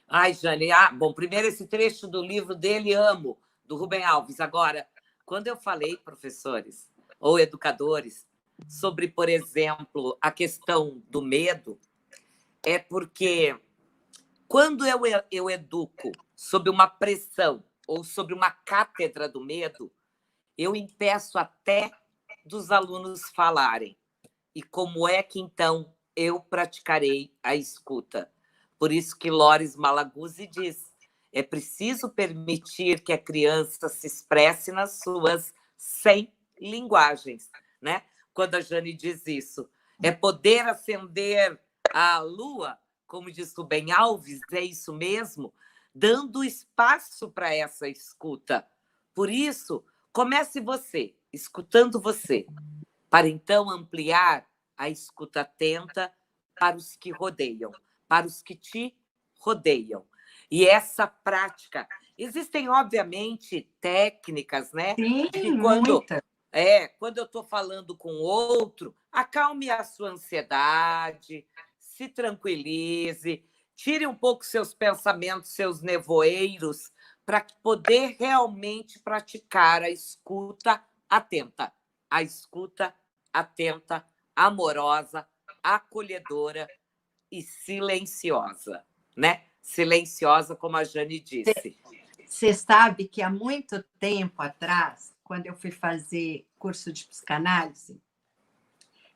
Ai, Jane, bom, primeiro esse trecho do livro dele, amo, do Rubem Alves. Agora, quando eu falei, professores ou educadores, sobre, por exemplo, a questão do medo, é porque quando eu educo sob uma pressão ou sobre uma cátedra do medo, eu impeço até dos alunos falarem. E como é que, então, eu praticarei a escuta? Por isso que Loris Malaguzzi diz, é preciso permitir que a criança se expresse nas suas 100 linguagens, né? Quando a Jane diz isso, é poder acender a lua, como diz Rubem Alves, é isso mesmo, dando espaço para essa escuta. Por isso, comece você, escutando você, para então ampliar a escuta atenta para os que rodeiam, para os que te rodeiam. E essa prática, existem, obviamente, técnicas, né? Sim, De que quando muita. quando eu estou falando com outro, acalme a sua ansiedade, se tranquilize, tire um pouco seus pensamentos, seus nevoeiros, para poder realmente praticar a escuta atenta. A escuta atenta, amorosa, acolhedora e silenciosa, né? Silenciosa, como a Jane disse. Você sabe que há muito tempo atrás, quando eu fui fazer curso de psicanálise,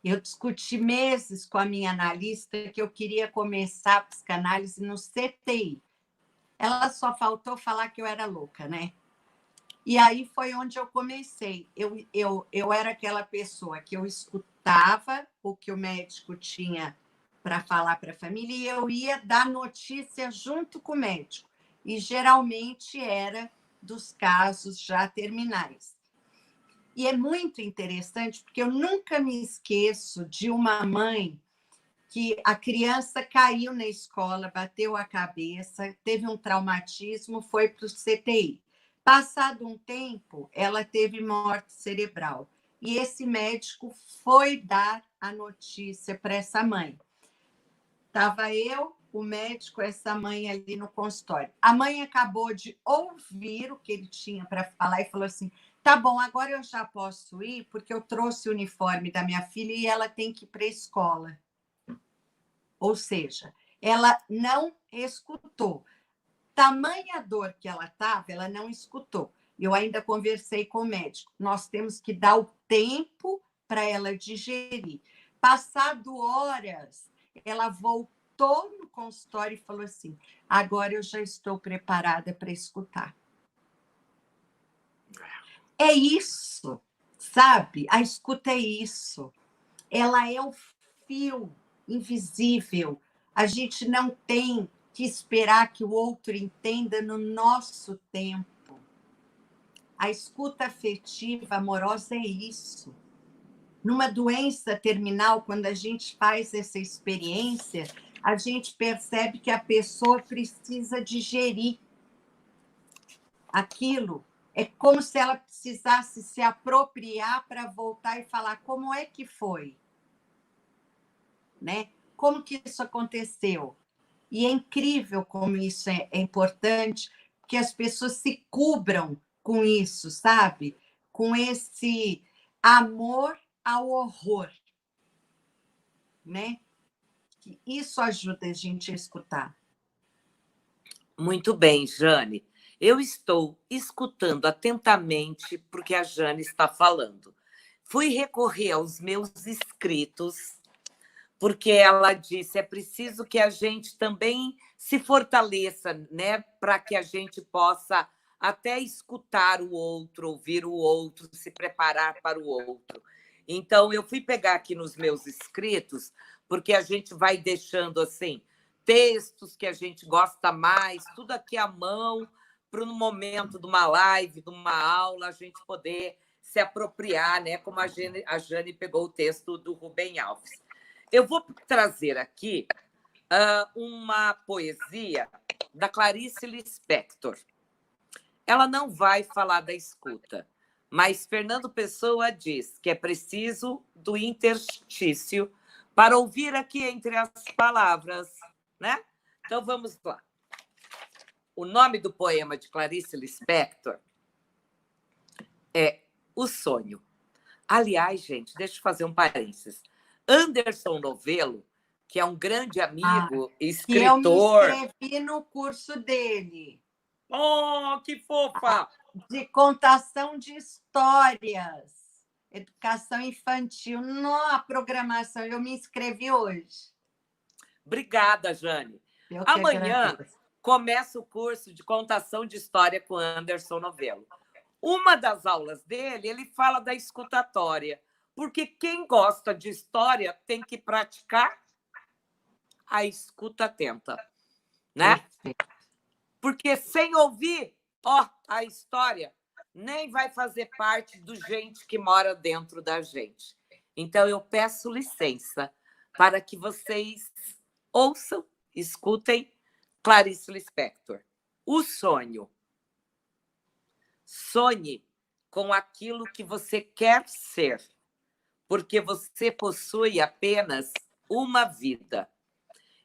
eu discuti meses com a minha analista que eu queria começar a psicanálise no CTI. Ela só faltou falar que eu era louca, né? E aí foi onde eu comecei. Eu era aquela pessoa que eu escutava o que o médico tinha para falar para a família e eu ia dar notícia junto com o médico. E geralmente era dos casos já terminais. E é muito interessante, porque eu nunca me esqueço de uma mãe que a criança caiu na escola, bateu a cabeça, teve um traumatismo, foi para o CTI. Passado um tempo, ela teve morte cerebral. E esse médico foi dar a notícia para essa mãe. Estava eu, o médico, essa mãe ali no consultório. A mãe acabou de ouvir o que ele tinha para falar e falou assim: tá bom, agora eu já posso ir, porque eu trouxe o uniforme da minha filha e ela tem que ir para a escola. Ou seja, ela não escutou. Tamanha dor que ela estava, ela não escutou. Eu ainda conversei com o médico. Nós temos que dar o tempo para ela digerir. Passado horas, ela voltou no consultório e falou assim: agora eu já estou preparada para escutar. É isso, sabe? A escuta é isso. Ela é o fio invisível. A gente não tem que esperar que o outro entenda no nosso tempo. A escuta afetiva, amorosa é isso. Numa doença terminal, quando a gente faz essa experiência, a gente percebe que a pessoa precisa digerir aquilo. É como se ela precisasse se apropriar para voltar e falar como é que foi, né? Como que isso aconteceu? E é incrível como isso é importante, que as pessoas se cubram com isso, sabe? Com esse amor ao horror, né? Isso ajuda a gente a escutar. Muito bem, Jane. Eu estou escutando atentamente porque a Jane está falando. Fui recorrer aos meus escritos, porque ela disse é preciso que a gente também se fortaleça, né, para que a gente possa até escutar o outro, ouvir o outro, se preparar para o outro. Então, eu fui pegar aqui nos meus escritos, porque a gente vai deixando assim textos que a gente gosta mais, tudo aqui à mão, para no momento de uma live, de uma aula, a gente poder se apropriar, né? Como a Jane pegou o texto do Rubem Alves. Eu vou trazer aqui uma poesia da Clarice Lispector. Ela não vai falar da escuta, mas Fernando Pessoa diz que é preciso do interstício para ouvir aqui entre as palavras, né? Então, vamos lá. O nome do poema de Clarice Lispector é O Sonho. Aliás, gente, deixa eu fazer um parênteses. Anderson Novello, que é um grande amigo, escritor... Que eu me inscrevi no curso dele. Oh, que fofa! De contação de histórias. Educação infantil. Na programação, eu me inscrevi hoje. Obrigada, Jane. Eu que amanhã agradeço. começa o curso de contação de história com Anderson Novello. Uma das aulas dele, ele fala da escutatória, porque quem gosta de história tem que praticar a escuta atenta, né? Perfeito. Porque sem ouvir, a história nem vai fazer parte do gente que mora dentro da gente. Então, eu peço licença para que vocês ouçam, escutem Clarice Lispector. O sonho. Sonhe com aquilo que você quer ser, porque você possui apenas uma vida.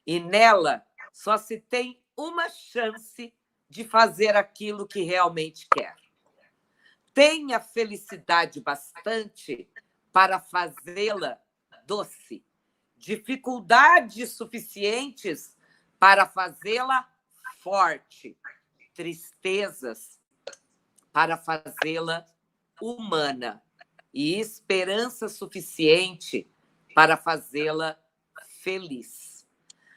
E nela só se tem uma chance de fazer aquilo que realmente quer. Tenha felicidade bastante para fazê-la doce, dificuldades suficientes para fazê-la forte, tristezas para fazê-la humana e esperança suficiente para fazê-la feliz.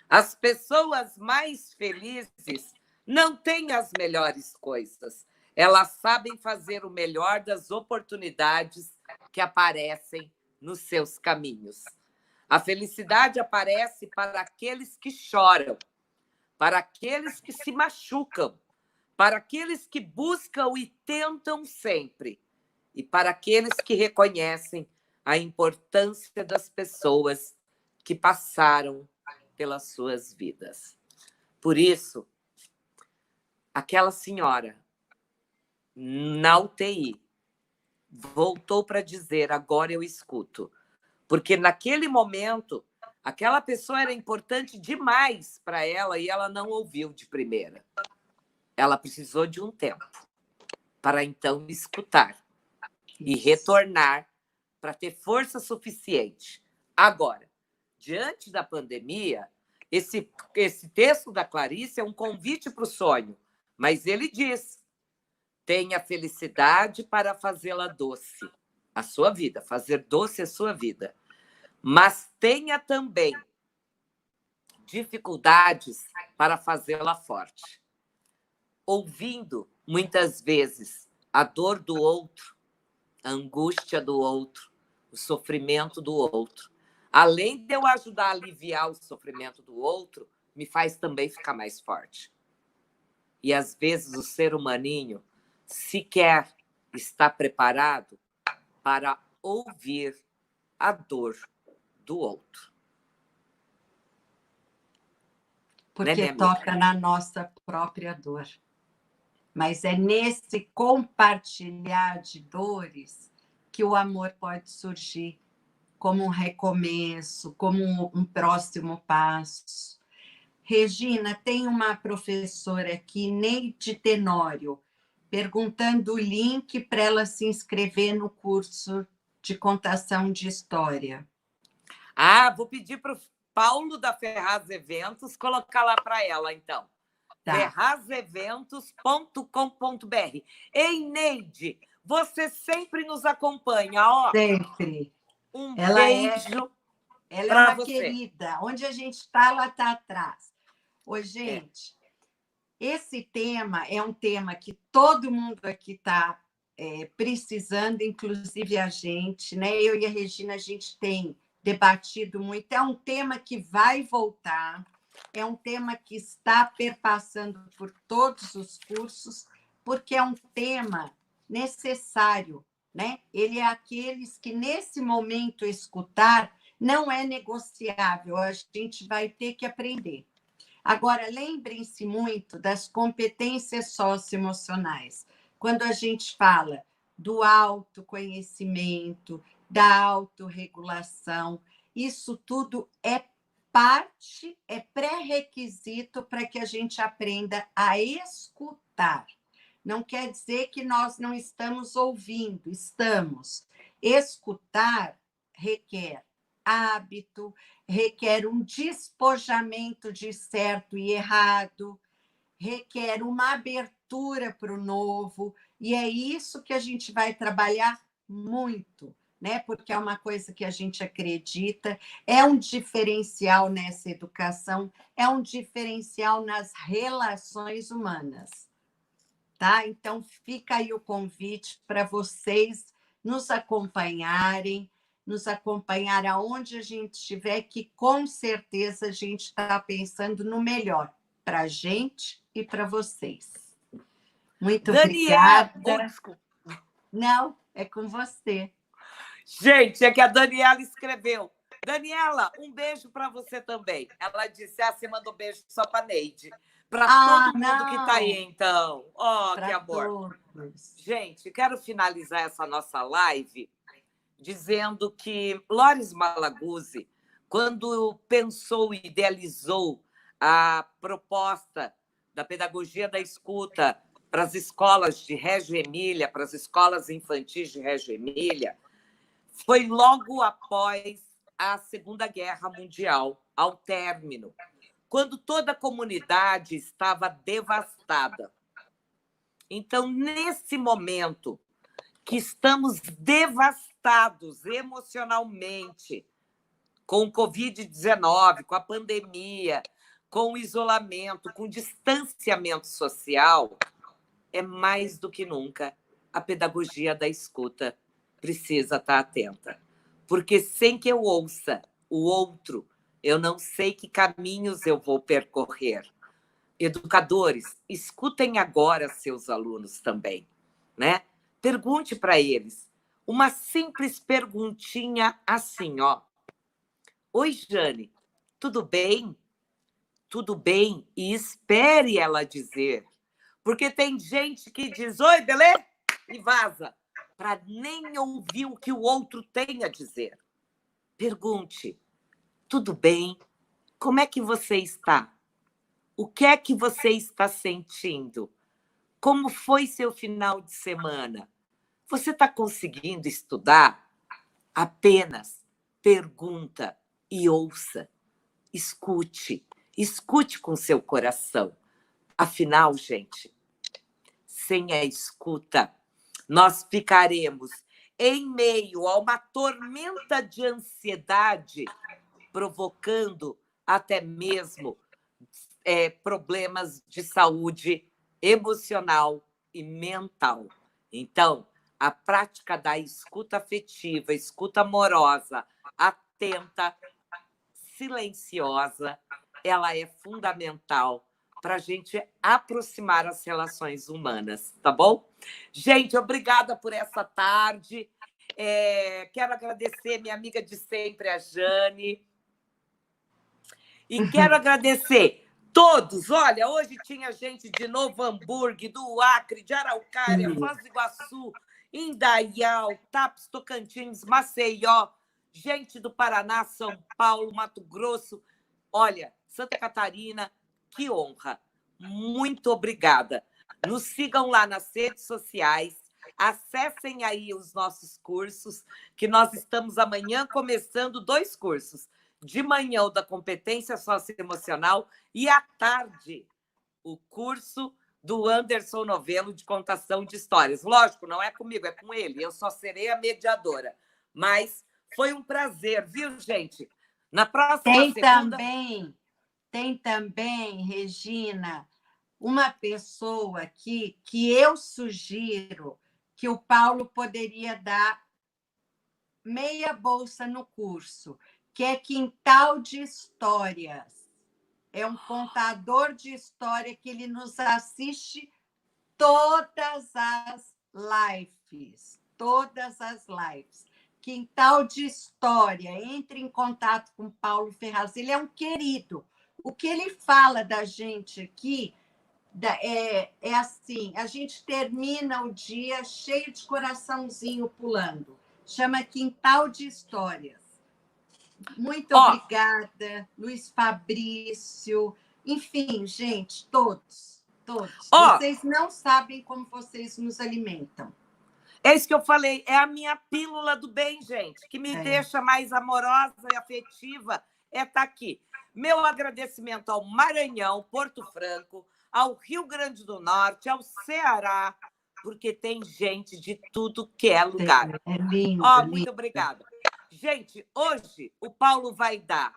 As pessoas mais felizes não têm as melhores coisas. Elas sabem fazer o melhor das oportunidades que aparecem nos seus caminhos. A felicidade aparece para aqueles que choram, para aqueles que se machucam, para aqueles que buscam e tentam sempre, e para aqueles que reconhecem a importância das pessoas que passaram pelas suas vidas. Por isso, aquela senhora na UTI voltou para dizer: agora eu escuto. Porque naquele momento, aquela pessoa era importante demais para ela e ela não ouviu de primeira. Ela precisou de um tempo para então escutar e retornar para ter força suficiente. Agora, diante da pandemia, esse texto da Clarice é um convite para o sonho, mas ele diz: tenha felicidade para fazê-la doce, a sua vida, fazer doce a sua vida. Mas tenha também dificuldades para fazê-la forte. Ouvindo, muitas vezes, a dor do outro, a angústia do outro, o sofrimento do outro. Além de eu ajudar a aliviar o sofrimento do outro, me faz também ficar mais forte. E, às vezes, o ser humaninho sequer está preparado para ouvir a dor do outro. Porque toca na nossa própria dor. Mas é nesse compartilhar de dores que o amor pode surgir como um recomeço, como um próximo passo. Regina, tem uma professora aqui, Neide Tenório, perguntando o link para ela se inscrever no curso de contação de história. Vou pedir para o Paulo da Ferraz Eventos colocar lá para ela, então. Tá. ferrazeventos.com.br. Ei, Neide, você sempre nos acompanha, ó. Sempre. Um beijo. Ela é uma você. Querida. Onde a gente está, ela está atrás. Ô, gente, esse tema é um tema que todo mundo aqui está precisando, inclusive a gente, né? Eu e a Regina, a gente tem debatido muito. É um tema que vai voltar. É um tema que está perpassando por todos os cursos, porque é um tema necessário, né? Ele é aqueles que, nesse momento, escutar não é negociável, a gente vai ter que aprender. Agora, lembrem-se muito das competências socioemocionais. Quando a gente fala do autoconhecimento, da autorregulação, isso tudo é parte, é pré-requisito para que a gente aprenda a escutar. Não quer dizer que nós não estamos ouvindo, estamos. Escutar requer hábito, requer um despojamento de certo e errado, requer uma abertura para o novo, e é isso que a gente vai trabalhar muito, né? Porque é uma coisa que a gente acredita, é um diferencial nessa educação, é um diferencial nas relações humanas, tá? Então, fica aí o convite para vocês nos acompanhar aonde a gente estiver, que com certeza a gente está pensando no melhor para a gente e para vocês. Muito obrigada. Desculpa. Não, é com você. Gente, é que a Daniela escreveu. Daniela, um beijo para você também. Ela disse: você mandou beijo só para Neide. Para todo mundo que está aí, então. Que amor. Todos. Gente, quero finalizar essa nossa live dizendo que Loris Malaguzzi, quando pensou e idealizou a proposta da pedagogia da escuta para as escolas de Reggio Emília, para as escolas infantis de Reggio Emília, foi logo após a Segunda Guerra Mundial, ao término, quando toda a comunidade estava devastada. Então, nesse momento que estamos devastados emocionalmente com o Covid-19, com a pandemia, com o isolamento, com o distanciamento social, é mais do que nunca a pedagogia da escuta precisa estar atenta. Porque sem que eu ouça o outro, eu não sei que caminhos eu vou percorrer. Educadores, escutem agora seus alunos também, né? Pergunte para eles uma simples perguntinha assim, ó. Oi, Jane, tudo bem? Tudo bem? E espere ela dizer. Porque tem gente que diz, oi, beleza? E vaza, para nem ouvir o que o outro tem a dizer. Pergunte, tudo bem? Como é que você está? O que é que você está sentindo? Como foi seu final de semana? Você está conseguindo estudar? Apenas pergunta e ouça. Escute. Escute com seu coração. Afinal, gente, sem a escuta, nós ficaremos em meio a uma tormenta de ansiedade, provocando até mesmo problemas de saúde emocional e mental. Então, a prática da escuta afetiva, escuta amorosa, atenta, silenciosa, ela é fundamental para a gente aproximar as relações humanas, tá bom? Gente, obrigada por essa tarde. Quero agradecer minha amiga de sempre, a Jane. E quero agradecer todos. Olha, hoje tinha gente de Novo Hamburgo, do Acre, de Araucária, Foz do Iguaçu, Indaial, Tapes, Tocantins, Maceió, gente do Paraná, São Paulo, Mato Grosso. Olha, Santa Catarina, que honra. Muito obrigada. Nos sigam lá nas redes sociais, acessem aí os nossos cursos, que nós estamos amanhã começando 2 cursos. De manhã, o da competência socioemocional, e à tarde, o curso do Anderson Novello de contação de histórias. Lógico, não é comigo, é com ele. Eu só serei a mediadora. Mas foi um prazer, viu, gente? Na próxima segunda... Tem também, Regina, uma pessoa aqui que eu sugiro que o Paulo poderia dar meia bolsa no curso, que é Quintal de Histórias. É um contador de história que ele nos assiste todas as lives. Quintal de História. Entre em contato com o Paulo Ferraz. Ele é um querido. O que ele fala da gente aqui é assim, a gente termina o dia cheio de coraçãozinho pulando. Chama Quintal de Histórias. Muito obrigada, Luiz Fabrício. Enfim, gente, todos. Vocês não sabem como vocês nos alimentam. É isso que eu falei, é a minha pílula do bem, gente, que me deixa mais amorosa e afetiva, estar aqui. Meu agradecimento ao Maranhão, Porto Franco, ao Rio Grande do Norte, ao Ceará, porque tem gente de tudo que é lugar. É lindo. Muito obrigada. Gente, hoje o Paulo vai dar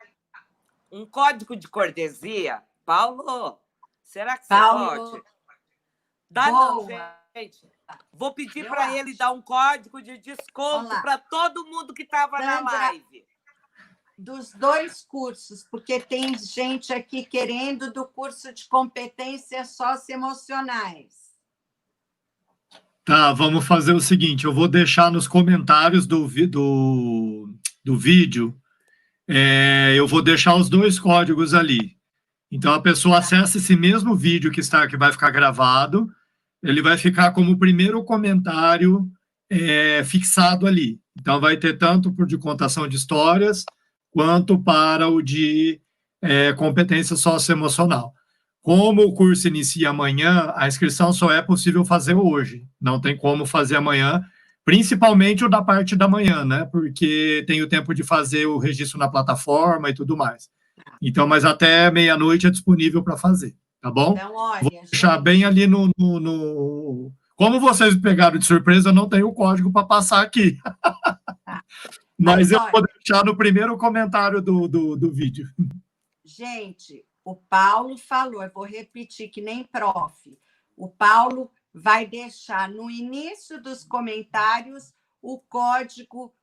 um código de cortesia. Paulo, será que você pode? Dá não, gente. Vou pedir para ele dar um código de desconto para todo mundo que estava na live. Dos 2 cursos, porque tem gente aqui querendo do curso de competências socioemocionais. Tá, vamos fazer o seguinte, eu vou deixar nos comentários do vídeo, eu vou deixar os 2 códigos ali. Então, a pessoa acessa esse mesmo vídeo que vai ficar gravado, ele vai ficar como o primeiro comentário fixado ali. Então, vai ter tanto por de contação de histórias, quanto para o de competência socioemocional. Como o curso inicia amanhã, a inscrição só é possível fazer hoje. Não tem como fazer amanhã, principalmente o da parte da manhã, né? Porque tem o tempo de fazer o registro na plataforma e tudo mais. Então, mas até meia-noite é disponível para fazer, tá bom? Então, olha, vou deixar bem ali no... Como vocês me pegaram de surpresa, eu não tenho o código para passar aqui. Mas eu vou deixar no primeiro comentário do vídeo. Gente, o Paulo falou, eu vou repetir que nem prof. O Paulo vai deixar no início dos comentários o código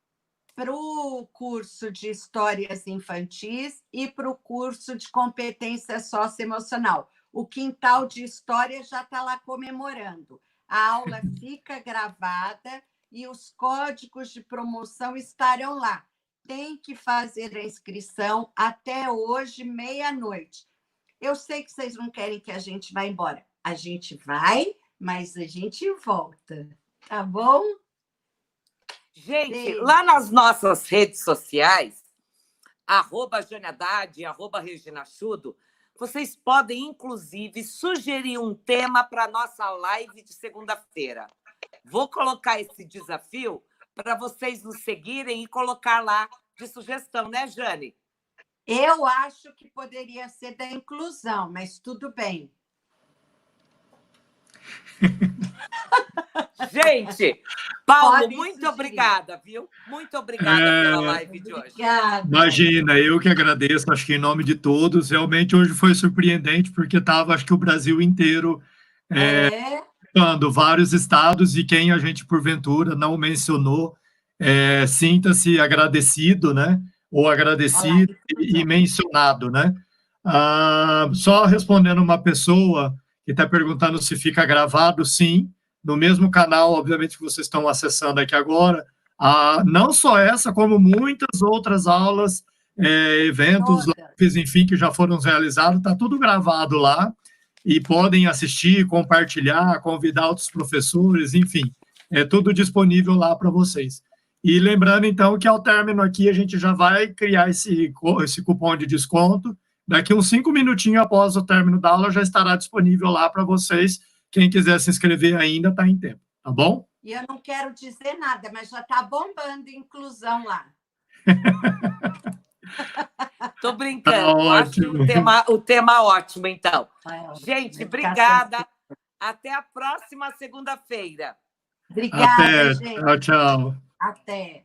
para o curso de Histórias Infantis e para o curso de Competência Socioemocional. O Quintal de História já está lá comemorando. A aula fica gravada e os códigos de promoção estarão lá. Tem que fazer a inscrição até hoje, meia-noite. Eu sei que vocês não querem que a gente vá embora. A gente vai, mas a gente volta. Tá bom? Gente, Beijo. lá nas nossas redes sociais, @JaneHaddad, @ReginaChudo, vocês podem, inclusive, sugerir um tema para a nossa live de segunda-feira. Vou colocar esse desafio para vocês nos seguirem e colocar lá de sugestão, né, Jane? Eu acho que poderia ser da inclusão, mas tudo bem. Gente, Paulo, Podem muito sugerir. obrigada, viu? Muito obrigada pela live de hoje. Obrigada. Imagina, eu que agradeço, acho que em nome de todos, realmente hoje foi surpreendente, porque estava, acho que o Brasil inteiro participando, vários estados, e quem a gente, porventura, não mencionou, sinta-se agradecido, né? Ou agradecido e mencionado, né? Só respondendo uma pessoa que está perguntando se fica gravado, sim, no mesmo canal, obviamente, que vocês estão acessando aqui agora, não só essa, como muitas outras aulas, eventos, lives, enfim, que já foram realizados, está tudo gravado lá, e podem assistir, compartilhar, convidar outros professores, enfim, é tudo disponível lá para vocês. E lembrando, então, que ao término aqui, a gente já vai criar esse cupom de desconto. Daqui uns 5 minutinhos após o término da aula, já estará disponível lá para vocês. Quem quiser se inscrever ainda está em tempo, tá bom? E eu não quero dizer nada, mas já está bombando inclusão lá. Tô brincando. Tá Acho ótimo. o tema ótimo, então. Gente, obrigada. Sempre. Até a próxima segunda-feira. Obrigada, Até. gente. Tchau, tchau. Até.